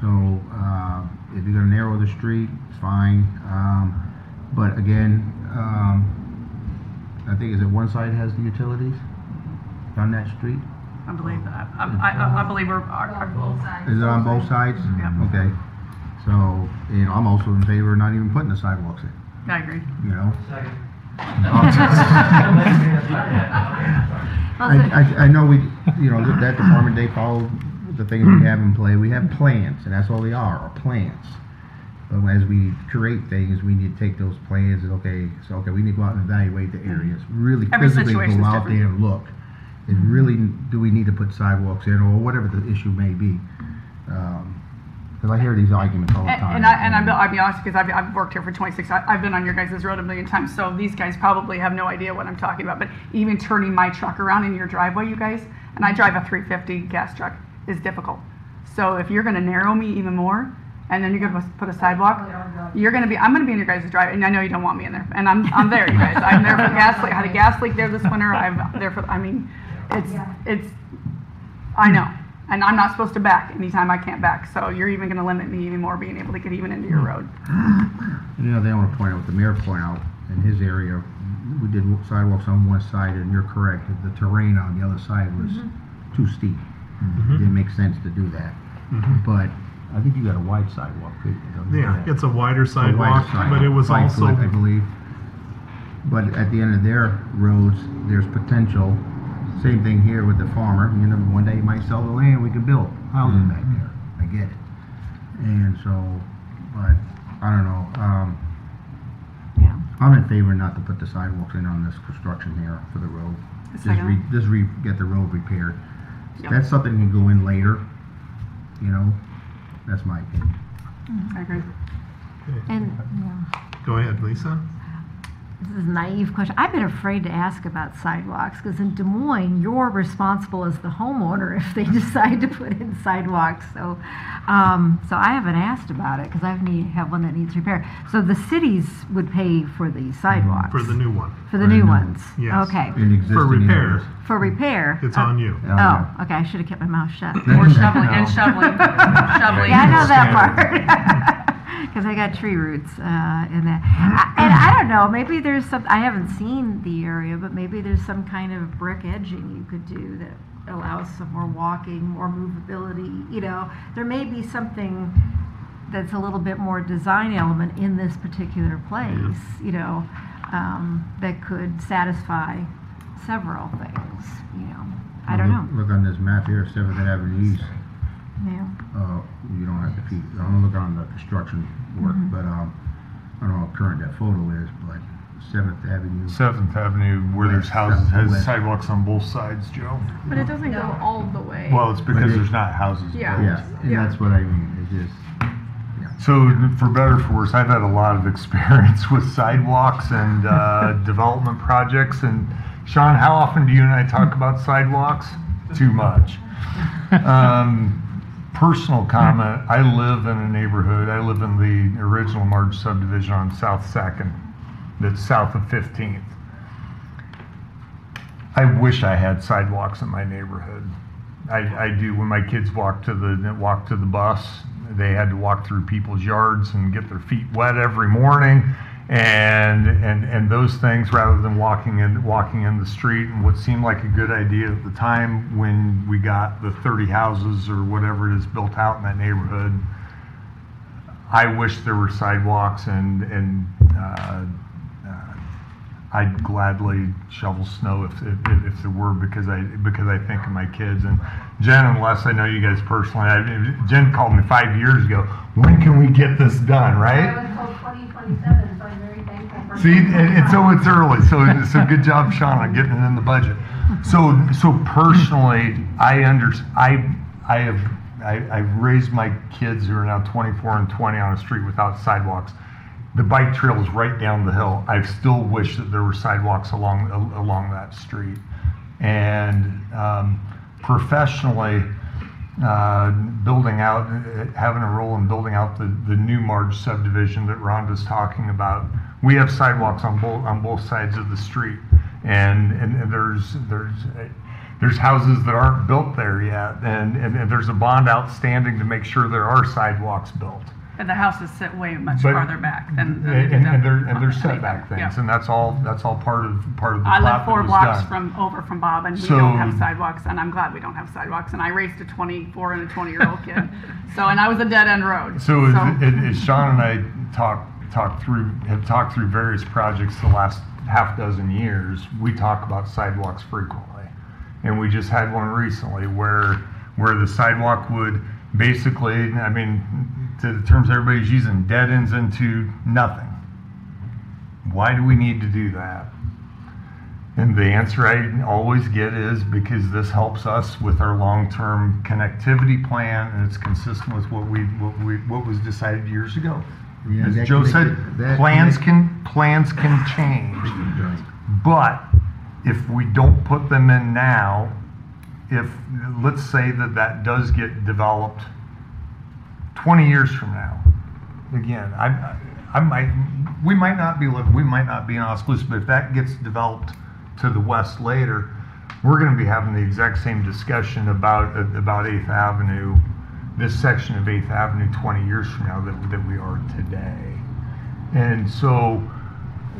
So if you're gonna narrow the street, it's fine. But again, I think is it one side has the utilities on that street? I believe that. I believe we're both sides. Is it on both sides? Yeah. Okay. So, you know, I'm also in favor of not even putting the sidewalks in, I agree. you know? Second. I know we, you know, that department, they follow the things we have in play. We have plans, and that's all they are plans. But as we create things, we need to take those plans and, okay, we need to go out and evaluate the areas. Really Every physically situation's go out different. there and look. And really, do we need to put sidewalks in, or whatever the issue may be? Because I hear these arguments all the time. I'll be honest, because I've worked here for 26. I've been on your guys' road a million times, so these guys probably have no idea what I'm talking about. But even turning my truck around in your driveway, you guys, and I drive a 350 gas truck, is difficult. So if you're going to narrow me even more, and then you're going to put a sidewalk, I'm going to be in your guys' driveway, and I know you don't want me in there, and I'm there, you guys. I'm there for gas leak. I had a gas leak there this winter. I'm there for. I mean, it's. I know. And I'm not supposed to back anytime I can't back, so you're even gonna limit me anymore being able to get even into your road. And the other thing I want to point out, what the mayor pointed out, in his area, we did sidewalks on one side, and you're correct, the terrain on the other side was too steep. It didn't make sense to do that. But I think you got a wide sidewalk, don't you? Yeah, it's a wider It's a wider sidewalk, but it was 5 also, foot, I believe. But at the end of their roads, there's potential. Same thing here with the farmer. You know, one day you might sell the land, we can build houses back there. I get it. And so, but I don't know. Yeah. I'm in favor not to put the sidewalks in on this construction here for the road. Get the road repaired. Yep. That's something that can go in later. You know, that's my opinion. I agree. And, yeah. go ahead, Lisa. This is a naive question. I've been afraid to ask about sidewalks because in Des Moines, you're responsible as the homeowner if they decide to put in sidewalks. So, so I haven't asked about it because I have one that needs repair. So the cities would pay for the sidewalks. For the new one. For the new ones. Yes. Okay. In existing For repair. areas. For repair. It's on you. Oh, okay. I should have kept my mouth shut. Or shoveling, and shoveling. Shoveling. Yeah, I know that part. Because I got tree roots in that. And I don't know, maybe there's some, I haven't seen the area, but maybe there's some kind of brick edging you could do that allows some more walking, more movability. You know, there may be something that's a little bit more design element in this particular place, you know, that could satisfy several things, you know. I don't know. Look on this map here, 7th Avenue East. Yeah. You don't have to keep, I'm gonna look on the construction work, but I don't know how current that photo is, but 7th Avenue. 7th Avenue, where there's houses, has West. sidewalks on both sides, Joe. But it doesn't go all the way. Well, it's because there's not houses Yeah. built. Yeah, and Yeah. that's what I mean, it's just, So, for better or for worse, I've had a lot of experience with sidewalks and development projects. And Sean, how often do you and I talk about sidewalks? Too much. Personal comment, I live in a neighborhood, I live in the original Marge subdivision on South 2nd, that's south of 15th. I wish I had sidewalks in my neighborhood. I do. When my kids walk to the bus, they had to walk through people's yards and get their feet wet every morning, and those things, rather than walking in the street. And what seemed like a good idea at the time, when we got the 30 houses or whatever it is built out in that neighborhood, I wish there were sidewalks, and I'd gladly shovel snow if there were, because I think of my kids. And Jen and Les, I know you guys personally. Jen called me 5 years ago. When can we get this done? Right? I was told 2027, so I'm very thankful for. See, and so it's early. So good job, Sean, on getting it in the budget. So personally, I've raised my kids, who are now 24 and 20, on a street without sidewalks. The bike trail is right down the hill. I still wish that there were sidewalks along that street. And professionally, having a role in building out the new Marge subdivision that Rhonda's talking about, we have sidewalks on both sides of the street, and there's houses that aren't built there yet, and there's a bond outstanding to make sure there are sidewalks built. But the houses sit way much farther back than there's setback things, and that's all part of the I live plot 4 that was blocks done. from Bob, and we So- don't have sidewalks, and I'm glad we don't have sidewalks. And I raised a 24 and a 20-year-old kid, and I was a dead-end road. So as Sean and I have talked through various projects the last half dozen years, we talk about sidewalks frequently, and we just had one recently where the sidewalk would basically, I mean, to the terms everybody's using, dead ends into nothing. Why do we need to do that? And the answer I always get is because this helps us with our long-term connectivity plan, and it's consistent with what was decided years ago. Yeah, As that Joe said, plans connected- can change, but if we don't put them in now, let's say that does get developed 20 years from now, again, we might not be in Oskaloosa, but if that gets developed to the west later, we're going to be having the exact same discussion about 8th Avenue, this section of 8th Avenue 20 years from now that we are today. And so,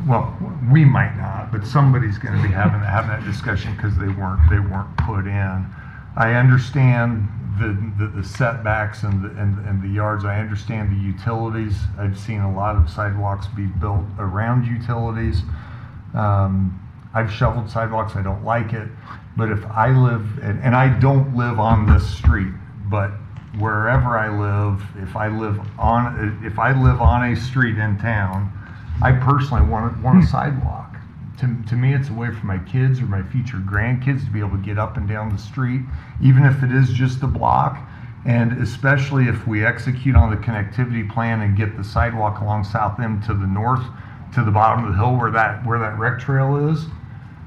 well, we might not, but somebody's going to be having that discussion because they weren't put in. I understand the setbacks and the yards. I understand the utilities. I've seen a lot of sidewalks be built around utilities. I've shoveled sidewalks. I don't like it. But if I live, and I don't live on this street, but wherever I live, if I live on a street in town, I personally want a sidewalk. To me, it's a way for my kids or my future grandkids to be able to get up and down the street, even if it is just a block. And especially if we execute on the connectivity plan and get the sidewalk along South End to the north, to the bottom of the hill where that rec trail is,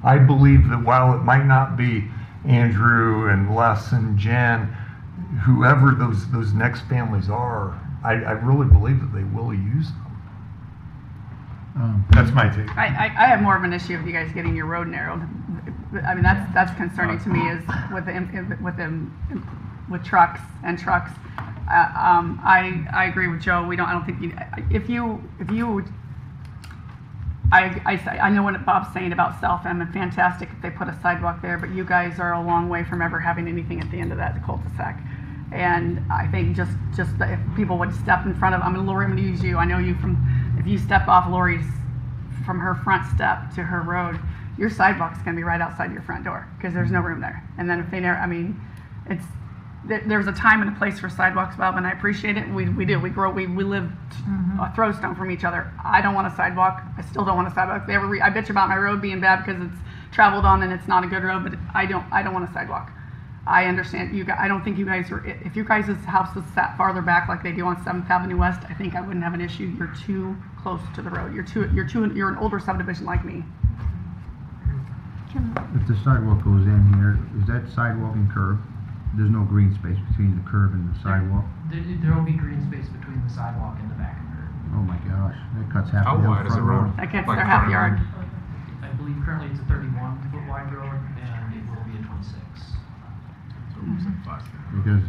I believe that while it might not be Andrew and Les and Jen, whoever those next families are, I really believe that they will use them. That's my take. I have more of an issue with you guys getting your road narrowed. I mean, that's concerning to me, is with trucks and trucks. I agree with Joe. I don't think I know what Bob's saying about South End, and fantastic if they put a sidewalk there, but you guys are a long way from ever having anything at the end of that cul-de-sac. And I think just that if people would step in front of, Lori, I'm going to use you. I know you if you step off Lori's, from her front step to her road, your sidewalk's going to be right outside your front door because there's no room there. And then if they never, there's a time and a place for sidewalks, Bob, and I appreciate it. We do. We live a throw stone from each other. I don't want a sidewalk. I still don't want a sidewalk. I bitch about my road being bad because it's traveled on and it's not a good road, but I don't want a sidewalk. I understand you guys. I don't think you guys are. If you guys' house was sat farther back like they do on 7th Avenue West, I think I wouldn't have an issue. You're too close to the road. You're an older subdivision like me. If the sidewalk goes in here, is that sidewalk and curb? There's no green space between the curb and the sidewalk? There will be green space between the sidewalk and the back of the curb. Oh my gosh, that cuts half How the wide is the road? That gets their half yard. I believe currently it's a 31-foot wide road, and it will be a 26. Because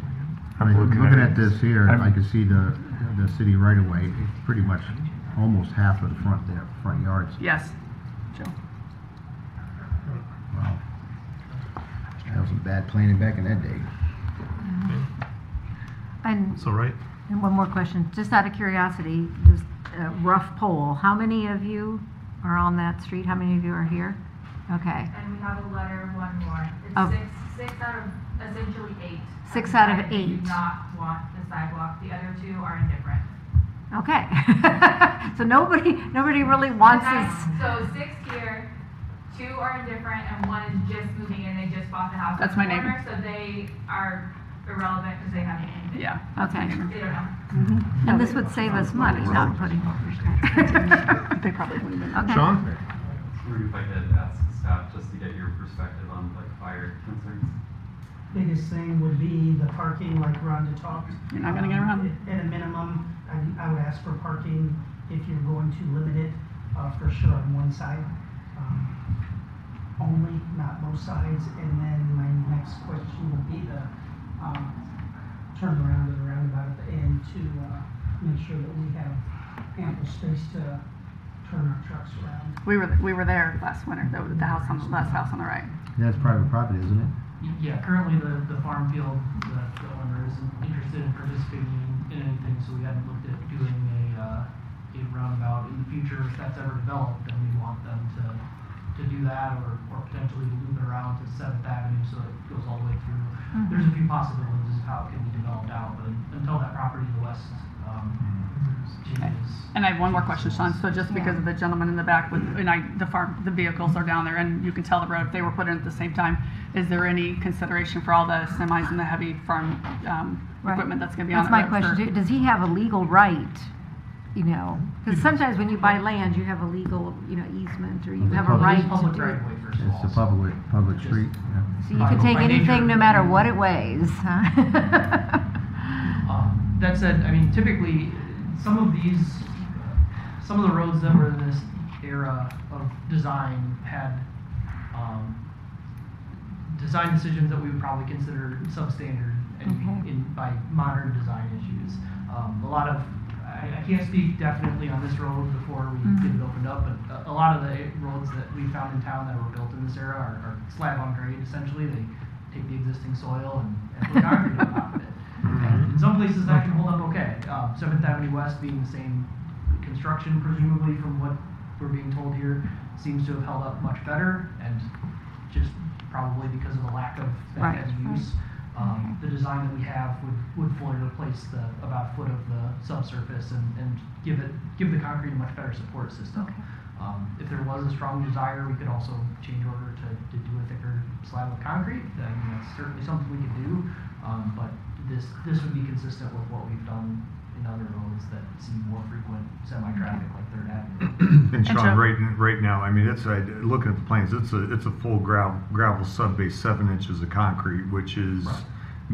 looking at this here, I can see the city right away. It's pretty much almost half of the front yards. Yes, Joe. Wow, that was some bad planning back in that day. And So right. And one more question, just out of curiosity, just a rough poll. How many of you are on that street? How many of you are here? Okay. And we have a letter, one more. It's Oh. six out of essentially 8. 6 out of Decided they 8. do not want the sidewalk. The other 2 are indifferent. Okay. So nobody really wants this. So 6 here, 2 are indifferent, and 1 is just moving in. They just bought the house. That's on my the neighbor. corner, so they are irrelevant because they haven't anything. Yeah. Okay. They don't know. And this would save us money, not putting. They probably wouldn't have been. Okay. Sean? Rudy, if I could ask staff just to get your perspective on fire concerns. Biggest thing would be the parking, like Rhonda talked. You're not gonna get around. At a minimum, I would ask for parking if you're going to limit it, for sure on one side. Only, not both sides. And then my next question would be the turnaround and roundabout at the end to make sure that we have ample space to turn our trucks around. We were there last winter. The house on the last house on the right. That's private property, isn't it? Yeah, currently the farm field, the owner isn't interested in participating in anything, so we haven't looked at doing a roundabout. In the future, if that's ever developed, then we want them to do that, or potentially loop it around to 7th Avenue so it goes all the way through. There's a few possibilities of how it can be developed out, but until that property to the west changes. And I have one more question, Sean. So just because of the gentleman in the back the vehicles are down there, and you can tell the road, if they were put in at the same time, is there any consideration for all the semis and the heavy farm equipment that's going to be on That's the my road? question too. Does he have a legal right? Because sometimes when you buy land, you have a legal, easement, or you have a right to do it. It's a public street. Yeah. So you can take anything no matter what it weighs. That said, typically, some of the roads that were in this era of design had design decisions that we would probably consider substandard by modern design issues. A lot of, I can't speak definitely on this road before we get it opened up, but a lot of the roads that we found in town that were built in this era are slab on grade essentially. They take the existing soil and put concrete on top of it. And in some places that can hold up okay. 7th Avenue West being the same construction presumably from what we're being told here seems to have held up much better, and just probably because of the lack of that heavy use. The design that we have would fully replace about a foot of the subsurface and give the concrete a much better support system. If there was a strong desire, we could also change order to do a thicker slab of concrete. I mean, that's certainly something we could do, but this would be consistent with what we've done in other roads that see more frequent semi-traffic like 3rd Avenue. And Sean, right now, I mean, it's looking at the plans. It's a full gravel sub base, 7 inches of concrete, which is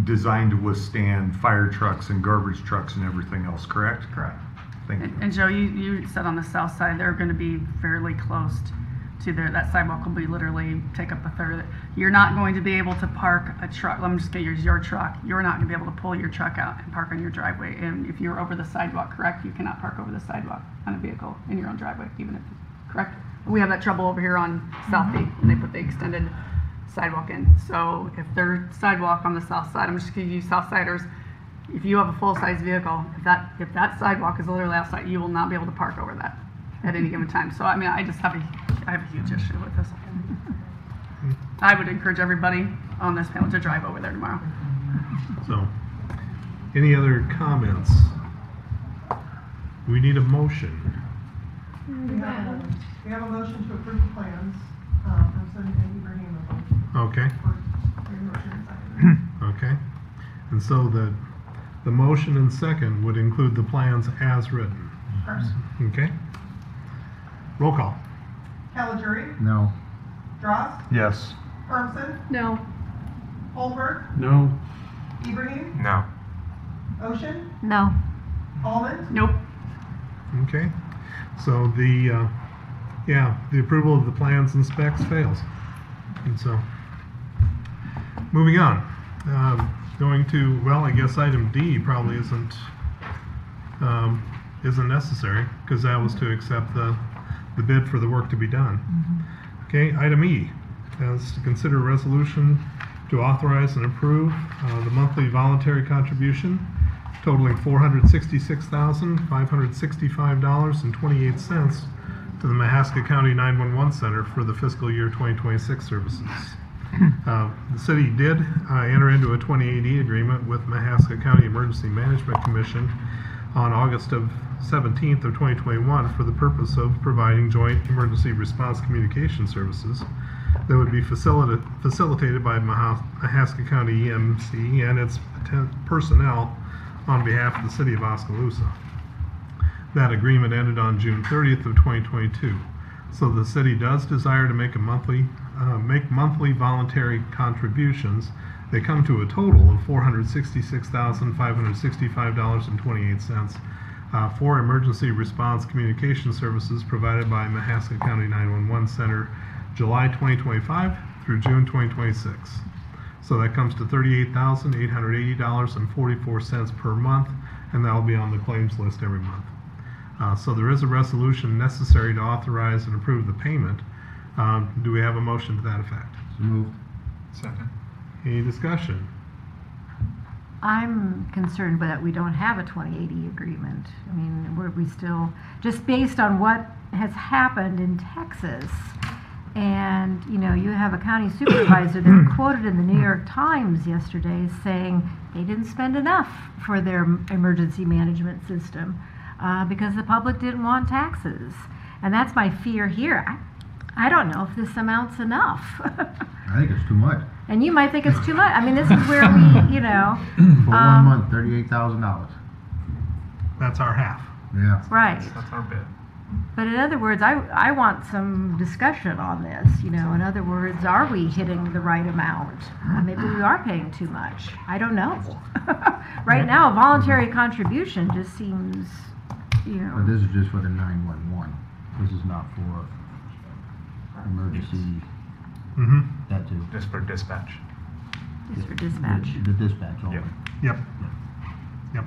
designed to withstand fire trucks and garbage trucks and everything else. Correct? Correct. Thank you. And Joe, you said on the south side they're going to be fairly close to there. That sidewalk will be literally take up a third. You're not going to be able to park a truck. Let me just get your truck. You're not going to be able to pull your truck out and park on your driveway. And if you're over the sidewalk, correct, you cannot park over the sidewalk on a vehicle in your own driveway, even if correct. We have that trouble over here on South Peak when they put the extended sidewalk in. So if there's sidewalk on the south side, I'm just going to use Southsiders. If you have a full-size vehicle, if that sidewalk is literally outside, you will not be able to park over that at any given time. So I mean, I have a huge issue with this. I would encourage everybody on this panel to drive over there tomorrow. So, any other comments? We need a motion. We have a motion to approve the plans. I'm sending Ibrahim a vote. Okay. For your motion and second. Okay. And so the motion and second would include the plans as written. First. Okay. Roll call. Caligiuri, No. Dross, Yes. Hermsen, No. Holberg, No. Ibrahim, No. Ocean, No. Almond, Nope. Okay. So the approval of the plans and specs fails. And so, moving on. Going to, well, I guess item D probably isn't necessary because that was to accept the bid for the work to be done. Okay, item E is to consider a resolution to authorize and approve the monthly voluntary contribution totaling $466,565.28 to the Mahaska County 911 Center for the fiscal year 2026 services. The city did enter into a 2080 agreement with Mahaska County Emergency Management Commission on August 17th of 2021 for the purpose of providing joint emergency response communication services that would be facilitated by Mahaska County EMC and its personnel on behalf of the city of Oskaloosa. That agreement ended on June 30th of 2022. So the city does desire to make monthly voluntary contributions. They come to a total of $466,565.28 for emergency response communication services provided by Mahaska County 911 Center, July 2025 through June 2026. So that comes to $38,880.44 per month, and that will be on the claims list every month. So there is a resolution necessary to authorize and approve the payment. Do we have a motion to that effect? So moved. Second. Any discussion? I'm concerned that we don't have a 2080 agreement. I mean, we still, just based on what has happened in Texas, and you know, you have a county supervisor that quoted in the New York Times yesterday saying they didn't spend enough for their emergency management system because the public didn't want taxes. And that's my fear here. I don't know if this amounts enough. I think it's too much. And you might think it's too much. I mean, this is where we, you know. For 1 month, $38,000. That's our half. Yeah. Right. That's our bid. But in other words, I want some discussion on this. You know, in other words, are we hitting the right amount? Maybe we are paying too much. I don't know. Right now, a voluntary contribution just seems, you know. But this is just for the 911. This is not for emergency Mm-hmm. That too. Just for dispatch. Just for dispatch. The dispatch only. Yep. Yep.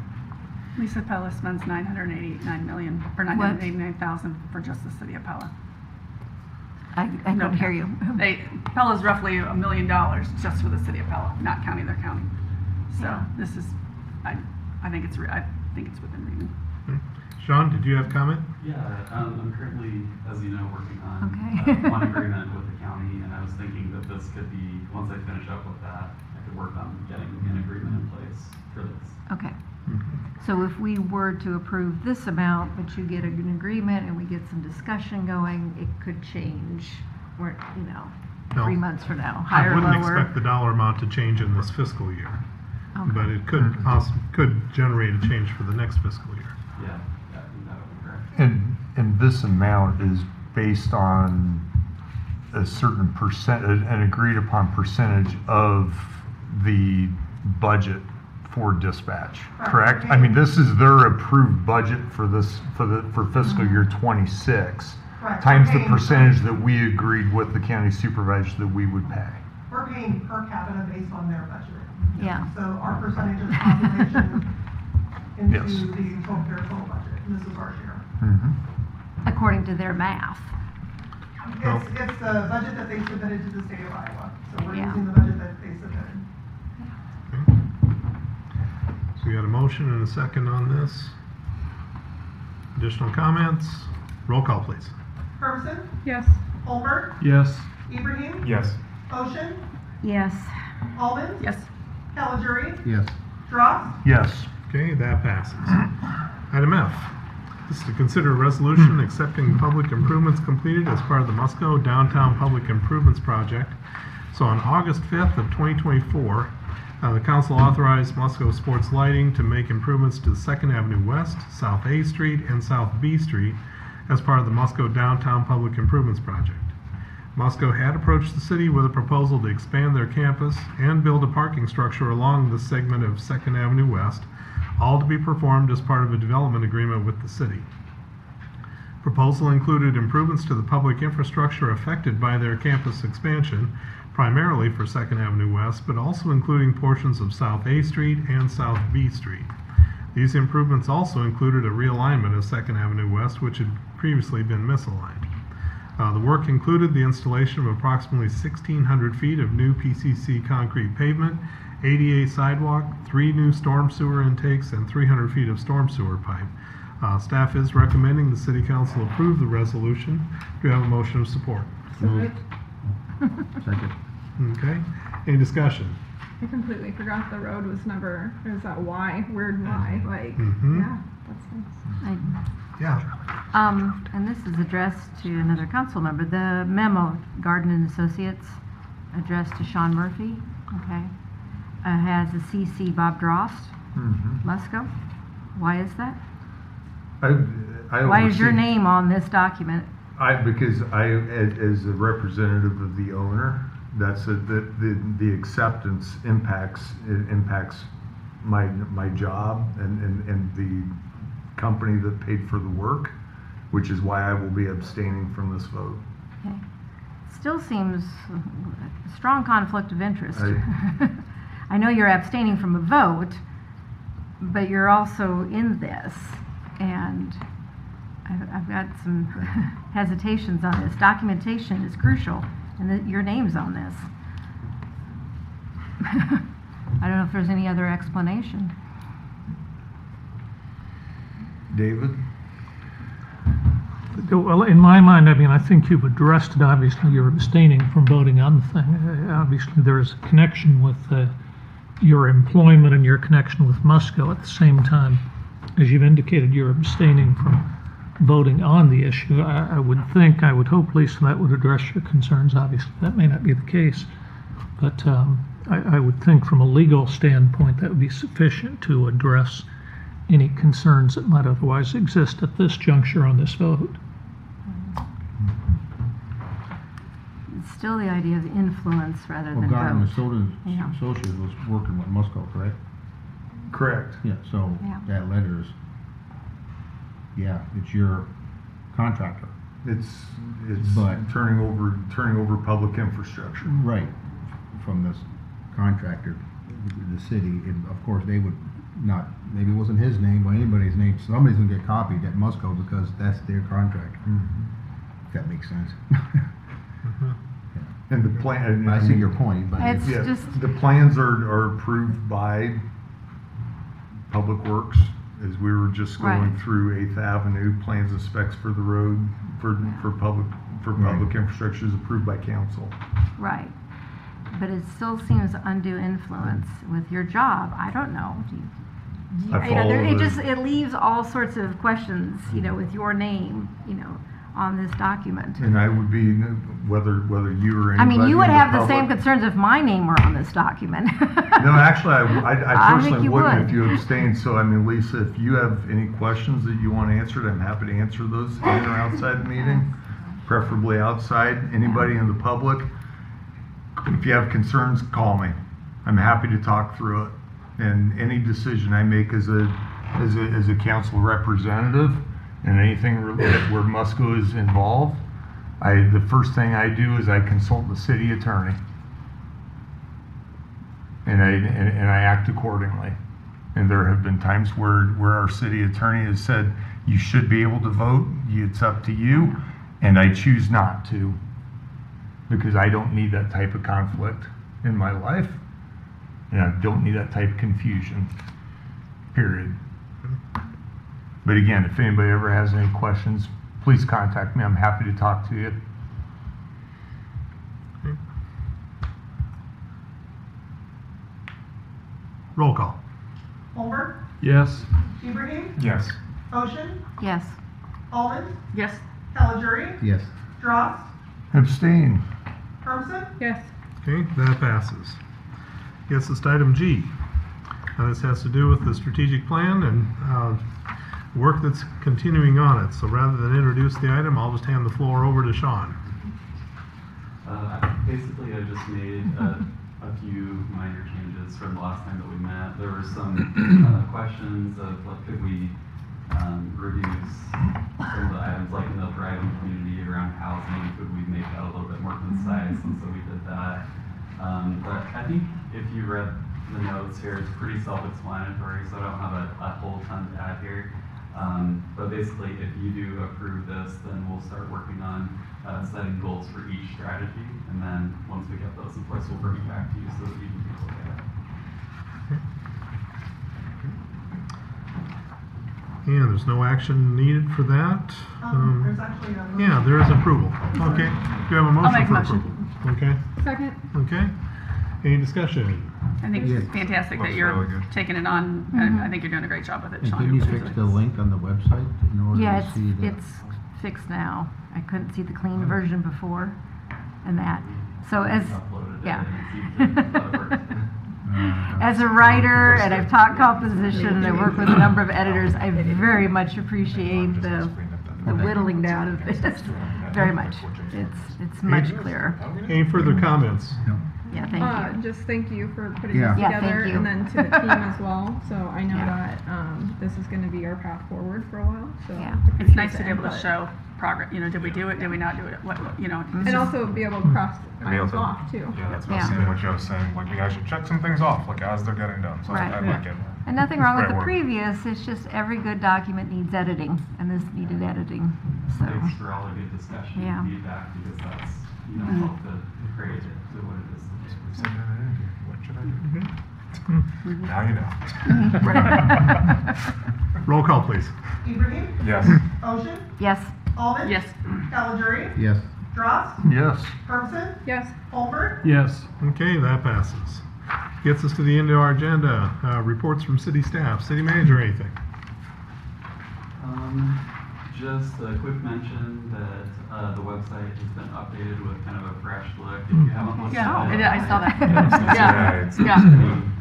Lisa Pella spends $989 million, or $989,000 for just the city of Pella. I don't hear you. Pella's roughly $1 million just for the city of Pella, not counting their county. So Yeah. this is, I think it's within reason. Sean, did you have comment? Yeah, I'm currently, as you know, working on Okay. one agreement with the county, and I was thinking that this could be, once I finish up with that, I could work on getting an agreement in place for this. Okay. So if we were to approve this amount, but you get an agreement and we get some discussion going, it could change, or, No. 3 months from now, I higher, lower. wouldn't expect the dollar amount to change in this fiscal year, Okay. but it could generate a change for the next fiscal year. Yeah, that would be correct. And this amount is based on a certain percent, an agreed upon percentage of the budget for dispatch, correct? I mean, this is their approved budget for this, for fiscal year 26, Right. times the Okay. percentage that we agreed with the county supervisors that we would pay. We're paying per capita based on their budget. Yeah. So our percentage of population into Yes. their total budget, and this is our share. According to their math. It's the budget that they submitted to the state of Iowa, so we're Yeah. using the budget that they submitted. So we got a motion and a second on this. Additional comments? Roll call, please. Hermson, Yes. Olberg, Yes. Ibrahim, Yes. Ocean, Yes. Almond, Yes. Caligiuri, Yes. Dross, Yes. Okay, that passes. Item F, this is to consider a resolution accepting public improvements completed as part of the Musco Downtown Public Improvements Project. So on August 5th of 2024, the council authorized Musco Sports Lighting to make improvements to 2nd Avenue West, South A Street, and South B Street as part of the Musco Downtown Public Improvements Project. Musco had approached the city with a proposal to expand their campus and build a parking structure along the segment of 2nd Avenue West, all to be performed as part of a development agreement with the city. Proposal included improvements to the public infrastructure affected by their campus expansion, primarily for 2nd Avenue West, but also including portions of South A Street and South B Street. These improvements also included a realignment of 2nd Avenue West, which had previously been misaligned. The work included the installation of approximately 1,600 feet of new PCC concrete pavement, ADA sidewalk, 3 new storm sewer intakes, and 300 feet of storm sewer pipe. Staff is recommending the City Council approve the resolution. Do you have a motion of support? Moved. Second. Okay. Any discussion? I completely forgot the road was never, it was that Y, weird Y, like, Mhm. yeah, that's nice. Yeah. And this is addressed to another council member. The memo, Garden and Associates, addressed to Sean Murphy, okay, has a CC Bob Drost, Musco. Why is that? I Why is your oversee- name on this document? Because as a representative of the owner, that's the acceptance impacts my job and the company that paid for the work, which is why I will be abstaining from this vote. Okay. Still seems a strong conflict of interest. I know you're abstaining from a vote, but you're also in this, and I've got some hesitations on this. Documentation is crucial, and your name's on this. I don't know if there's any other explanation. David? Well, in my mind, I mean, I think you've addressed it. Obviously, you're abstaining from voting on the thing. Obviously, there is a connection with your employment and your connection with Musco. At the same time, as you've indicated, you're abstaining from voting on the issue. I would hope, Lisa, that would address your concerns. Obviously, that may not be the case, but I would think from a legal standpoint that would be sufficient to address any concerns that might otherwise exist at this juncture on this vote. It's still the idea of influence rather than Garden vote. Associates was working with Musco, correct? Correct. Yeah, so Yeah. that letter is, it's your contractor. It's It's But- turning over public infrastructure. Right, from this contractor, the city, and of course, they would not, maybe it wasn't his name, or anybody's name, somebody's gonna get copied at Musco because that's their contractor. If that makes sense. And the plan. I see your point, but It's Yeah, just- the plans are approved by Public Works, as we were just going Right. through 8th Avenue, plans and specs for the road, for public infrastructure is approved by council. Right. But it still seems undue influence with your job. I don't know. I follow it the- just, it leaves all sorts of questions, with your name, on this document. And I would be, whether you or anybody. I mean, you would in the have the same public- concerns if my name were on this document. No, actually, I I think personally you wouldn't would. if you abstained. So, I mean, Lisa, if you have any questions that you want answered, I'm happy to answer those in or outside the meeting, preferably outside. Anybody in the public, if you have concerns, call me. I'm happy to talk through it. And any decision I make as a council representative, and anything where Musco is involved, the first thing I do is I consult the city attorney. And I act accordingly. And there have been times where our city attorney has said, you should be able to vote, it's up to you, and I choose not to. Because I don't need that type of conflict in my life. And I don't need that type of confusion, period. But again, if anybody ever has any questions, please contact me. I'm happy to talk to you. Roll call. Holbert, Yes. Ibrahim, Yes. Ocean, Yes. Almond, Yes. Caligiuri, yes. Dross, Abstain. Hermson, Yes. Okay, that passes. Gets us to item G. This has to do with the strategic plan and work that's continuing on it. So rather than introduce the item, I'll just hand the floor over to Sean. Basically, I just made a few minor changes from the last time that we met. There were some questions of like, could we reduce some of the items like in the thriving community around housing? Could we make that a little bit more concise? And so we did that. But I think if you read the notes here, it's pretty self-explanatory, so I don't have a whole ton to add here. But basically, if you do approve this, then we'll start working on setting goals for each strategy, and then once we get those in place, we'll bring it back to you so that you can take a look at it. And there's no action needed for that. there's actually a. Yeah, there is approval. Okay, do you have a motion make a for motion. approval? Okay, Second. okay. Any discussion? I think Yeah. it's fantastic that Looks you're really good. taking it on. I think you're doing a great job with it, And Sean. can you You're fix really- the link on the website in order Yeah, to see the? it's fixed now. I couldn't see the clean version before and that. So as, yeah. As a writer, and I've taught composition, and I work with a number of editors, I very much appreciate the whittling down of this. Very much. It's much clearer. Any further comments? Yeah, thank you. Just thank you for putting Yeah. this Yeah, together, thank you. and then to the team as well. So I know Yeah. that this is going to be our path forward for a while. So Yeah. It's nice to appreciate be able to the input. show progress. Did we do it? Did we not do it? What And also be able to cross items off too. Yeah, that's what I was Yeah. saying, what Joe was saying, like, we guys should check some things off, like, as they're getting done, so Right. I like it. And nothing It's wrong with great the work. previous, it's just every good document needs editing, and this needed editing, so. Thanks for all the good discussion Yeah. and feedback, because that's, helped to create it to what it is today. We've seen that in here. What should I do? Now you know. Roll call, please. Ibrahim, Yes. Ocean, Yes. Almond, Yes. Caligiuri, Yes. Dross, Yes. Hermson, Yes. Holbert, Yes. Okay, that passes. Gets us to the end of our agenda. Reports from city staff. City manager, anything? Just a quick mention that the website has been updated with kind of a fresh look. If you haven't looked Yeah, at it, I saw that. Yeah. Yeah.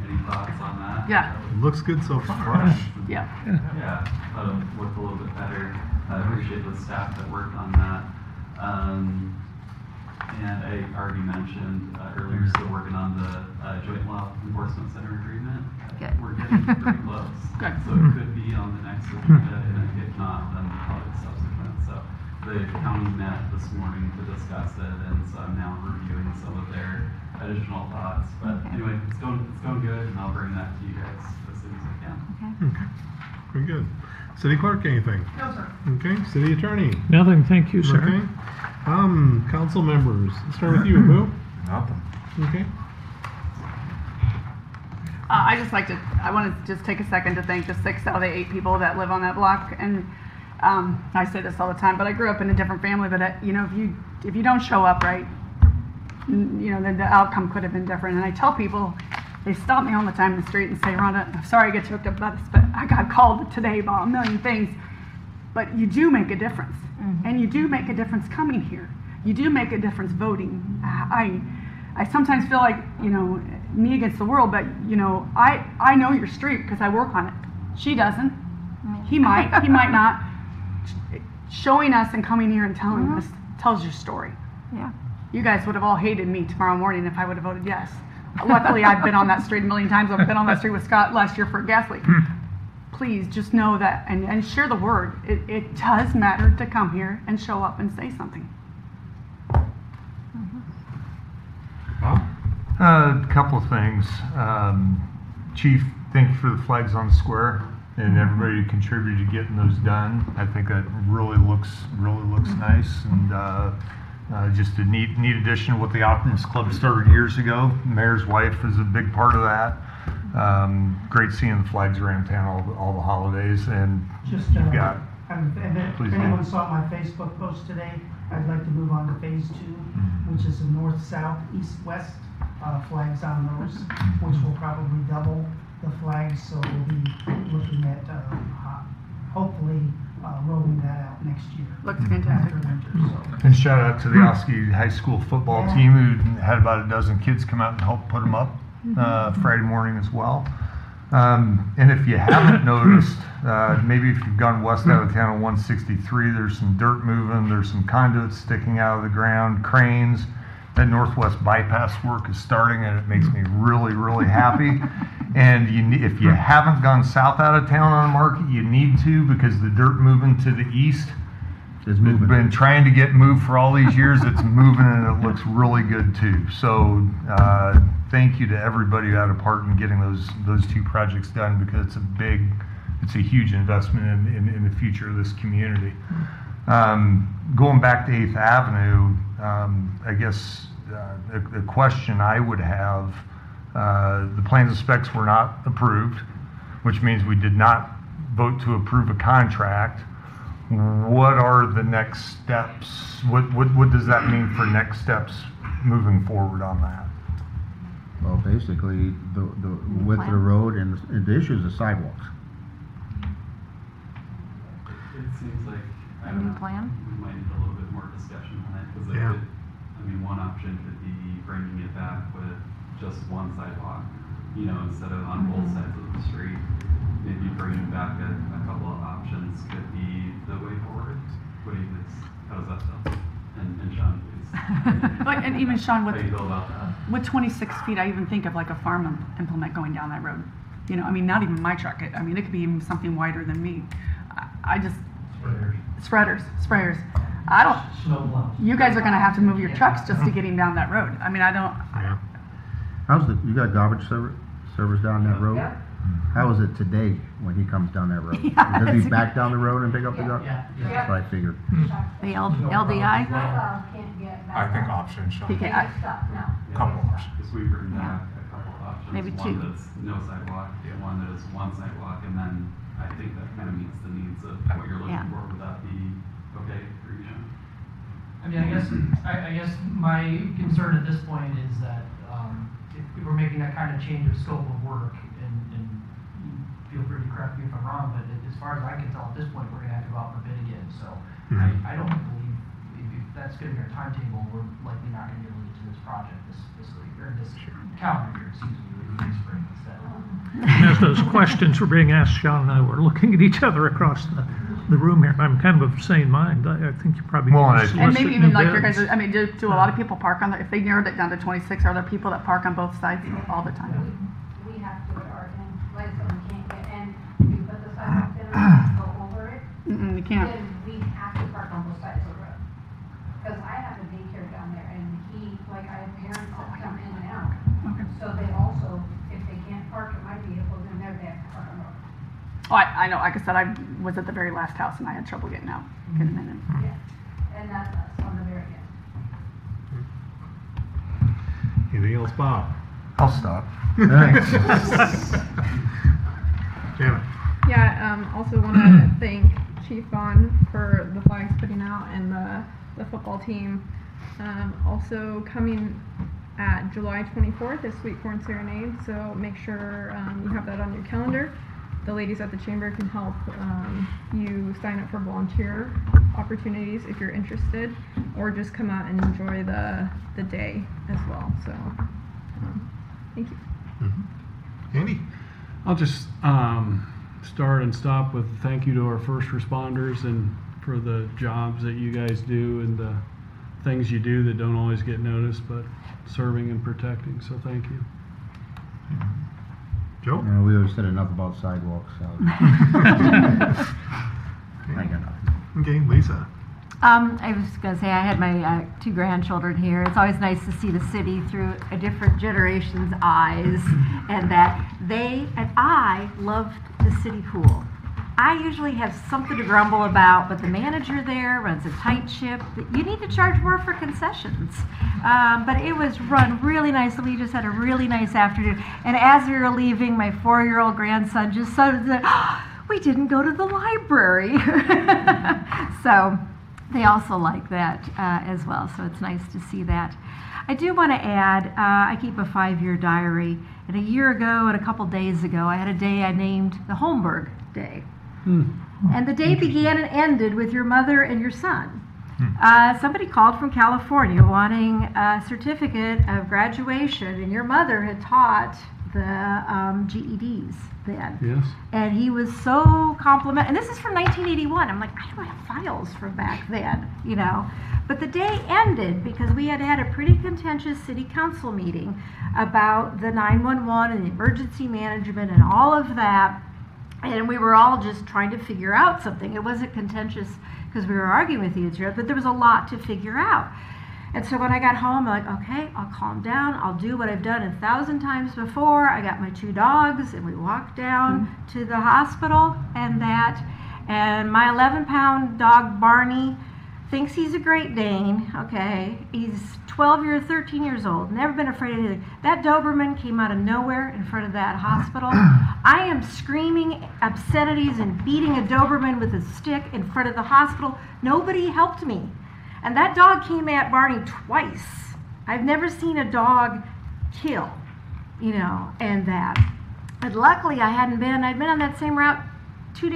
Any thoughts on that? Yeah. Looks good so far. Yeah. Yeah, looked a little bit better. I appreciate the staff that worked on that. And I already mentioned earlier, still working on the Joint Law Enforcement Center agreement. Good. We're getting pretty close. Good. So it could be on the next agenda, and if not, then probably subsequent. So the county met this morning discussed it, and so I'm now reviewing some of their additional thoughts. But anyway, it's going good, and I'll bring that to you guys as soon as I can. Okay. Very good. City clerk, anything? No, sir. Okay. City attorney? Nothing, thank you, sir. Okay. Council members. Let's start with you, Boo. Nothing. Okay. I want to just take a second to thank the 6 out of the 8 people that live on that block. And I say this all the time, but I grew up in a different family. But if you don't show up right, then the outcome could have been different. And I tell people, they stop me all the time in the street and say, Rhonda, I'm sorry I get choked up about this, but I got called today about a million things. But you do make a difference, and you do make a difference coming here. You do make a difference voting. I sometimes feel like, me against the world, but I know your street because I work on it. She doesn't. He might not. Showing us and coming here and telling us tells your story. Yeah. You guys would have all hated me tomorrow morning if I would have voted yes. Luckily, I've been on that street a million times. I've been on that street with Scott last year for a gas leak. Please just know that and share the word. It does matter to come here and show up and say something. A couple of things. Chief, thank you for the flags on the square and everybody who contributed to getting those done. I think that really looks nice, and just a neat addition to what the Optimist Club started years ago. Mayor's wife is a big part of that. Great seeing the flags around town all the holidays, and Just, you've got. if Please anyone do. saw my Facebook post today, I'd like to move on to phase 2, which is the north, south, east, west flags on those, which will probably double the flags. So we'll be looking at hopefully rolling that out next year. Looks fantastic. After winter, so. And shout out to the Oski High School football team who had about a dozen kids come out and help put them up Friday morning as well. And if you haven't noticed, maybe if you've gone west out of town on 163, there's some dirt moving, there's some conduits sticking out of the ground, cranes. That northwest bypass work is starting, and it makes me really happy. And if you haven't gone south out of town on Market, you need to, because the dirt moving to the east is moving. Been trying to get moved for all these years. It's moving, and it looks really good too. So thank you to everybody who had a part in getting those 2 projects done, because it's a huge investment in the future of this community. Going back to 8th Avenue, I guess the question I would have, the plans and specs were not approved, which means we did not vote to approve a contract. What are the next steps? What does that mean for next steps moving forward on that? Well, basically, the width of the road and the issue is the sidewalks. It seems like, I A don't new know, plan? we might need a little bit more discussion on it, because one option could be bringing it back with just one sidewalk, instead of on both sides of the street. Maybe bringing back a couple of options could be the way forward. What do you think? How does that sound? And Sean, please. And even Sean, How do you feel about that? with 26 feet, I even think of like a farm implement going down that road. Not even my truck. It could be even something wider than me. I just sprayers. I don't. You guys are going to have to move your trucks just to get him down that road. I don't. Yeah. You got garbage service down that road? How is it today when he comes down that road? Yeah, Does he back down the road and pick up the garbage? Yeah. That's what I figured. The LDI? I think options, Sean. He can't. Couple options. Because we bring back a couple of options. Maybe one 2. that's no sidewalk, one that is one sidewalk, and then I think that kind of meets the needs of what you're looking for. Would that be okay for you, Sean? I guess my concern at this point is that if we're making that kind of change of scope of work, and feel free to correct me if I'm wrong, but as far as I can tell at this point, we're going to have to go out for bid again. So I don't believe if that's going to be our timetable, we're likely not going to be able to get to this project this fiscal year, or this calendar year, excuse me, we'll be spring instead. And as those questions were being asked, Sean and I were looking at each other across the room here. I'm kind of of the same mind. I think you probably need to solicit And maybe even new like your bids. guys. Do a lot of people park on if they narrowed it down to 26? Are there people that park on both sides all the time? We have to at our end, like someone can't get in, if you put the sidewalk in and go over it, You can't. then we have to park on both sides of the road. Because I have a daycare So they also, if they can't park at my vehicle, then they're there to park on the road. Oh, I know, like I said, I was at the very last house and I had trouble getting out, getting in. Yeah, and that's us on the very end. Anything else, Bob? I'll stop. Janet? Yeah, also want to thank Chief Vaughn for the flags putting out and the football team. Also coming at July 24th is Sweet Corn Serenade, so make sure you have that on your calendar. The ladies at the chamber can help you sign up for volunteer opportunities if you're interested, or just come out and enjoy the day as well. So, thank you. Andy? I'll just start and stop with thank you to our first responders and for the jobs that you guys do and the things you do that don't always get noticed, but serving and protecting. So thank you. Joe? We always said enough about sidewalks. So. I got nothing. Okay, Lisa? I was going to say I had my 2 grandchildren here. It's always nice to see the city through a different generation's eyes, and that they and I loved the city pool. I usually have something to grumble about, but the manager there runs a tight ship. You need to charge more for concessions. But it was run really nicely. We just had a really nice afternoon. And as we were leaving, my 4-year-old grandson just said, oh, we didn't go to the library. So they also like that as well. So it's nice to see that. I do want to add, I keep a 5-year diary. And a year ago and a couple days ago, I had a day I named the Holmberg Day. And the day began and ended with your mother and your son. Somebody called from California wanting a certificate of graduation, and your mother had taught the GEDs then. Yes. And he was so complimentary. And this is from 1981. I'm like, I don't have files from back then, you know. But the day ended because we had had a pretty contentious city council meeting about the 911 and the emergency management and all of that. And we were all just trying to figure out something. It wasn't contentious because we were arguing with each other, but there was a lot to figure out. And so when I got home, I'm like, okay, I'll calm down. I'll do what I've done 1,000 times before. I got my 2 dogs, and we walked down to the hospital and my 11-pound dog, Barney, thinks he's a Great Dane, okay? He's 13 years old, never been afraid of anything. That Doberman came out of nowhere in front of that hospital. I am screaming obscenities and beating a Doberman with a stick in front of the hospital. Nobody helped me. And that dog came at Barney twice. I've never seen a dog kill, you know, and that. But luckily I'd been on that same route 2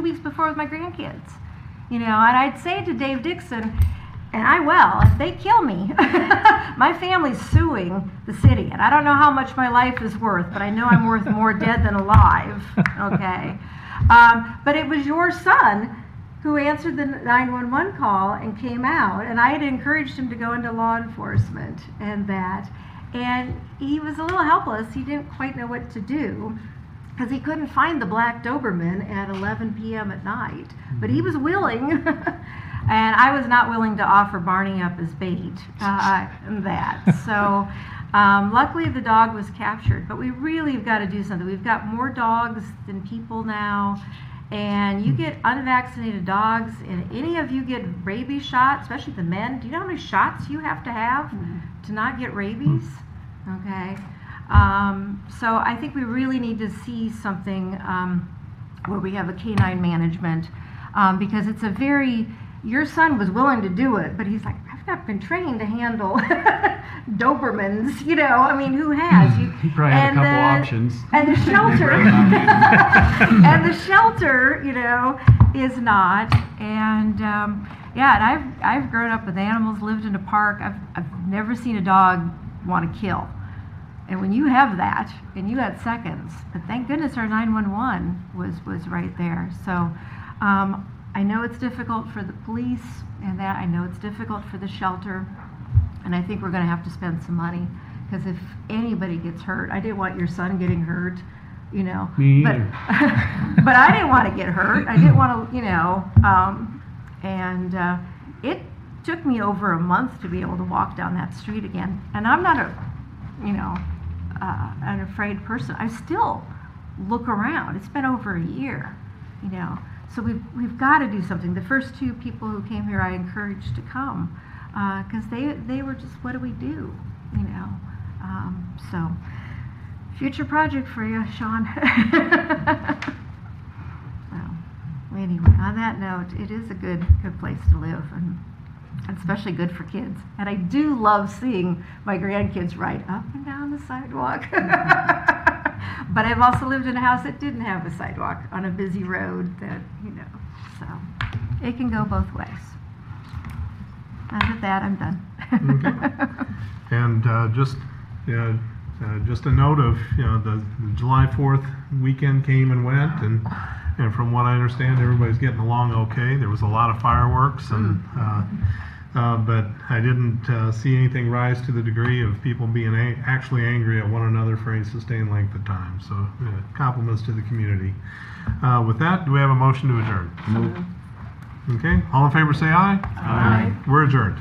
weeks before with my grandkids. You know, and I'd say to Dave Dixon, and I will, if they kill me, my family's suing the city. And I don't know how much my life is worth, but I know I'm worth more dead than alive, okay? But it was your son who answered the 911 call and came out, and I had encouraged him to go into law enforcement and that. And he was a little helpless. He didn't quite know what to do, because he couldn't find the black Doberman at 11 p.m. at night. But he was willing, and I was not willing to offer Barney up as bait and that. So luckily the dog was captured, but we really have got to do something. We've got more dogs than people now, and you get unvaccinated dogs, and any of you get rabies shots, especially the men. Do you know how many shots you have to not get rabies? Okay. So I think we really need to see something where we have a canine management, because it's your son was willing to do it, but he's like, I've not been trained to handle Dobermans, you know, I mean, who has? He probably had a couple options. And the shelter, you know, is not. And yeah, and I've grown up with animals, lived in a park. I've never seen a dog want to kill. And when you have that, and you had seconds, but thank goodness our 911 was right there. So I know it's difficult for the police, and that I know it's difficult for the shelter, and I think we're going to have to spend some money, because if anybody gets hurt, I didn't want your son getting hurt, you know. Me but, either. But I didn't want to get hurt. I didn't want to, you know, and it took me over a month to be able to walk down that street again. And I'm not an afraid person. I still look around. It's been over a year, you know. So we've got to do something. The first 2 people who came here, I encouraged to come because they were just, what do we do, you know? So future project for you, Sean. So anyway, on that note, it is a good place to live, and especially good for kids. And I do love seeing my grandkids ride up and down the sidewalk. But I've also lived in a house that didn't have a sidewalk on a busy road that, you know, so it can go both ways. And with that, I'm done. Okay. And just a note of, you know, the July 4th weekend came and went, and from what I understand, everybody's getting along okay. There was a lot of fireworks, and but I didn't see anything rise to the degree of people being actually angry at one another for any sustained length of time. So compliments to the community. With that, do we have a motion to adjourn? Okay. All in favor say aye. Aye. We're adjourned.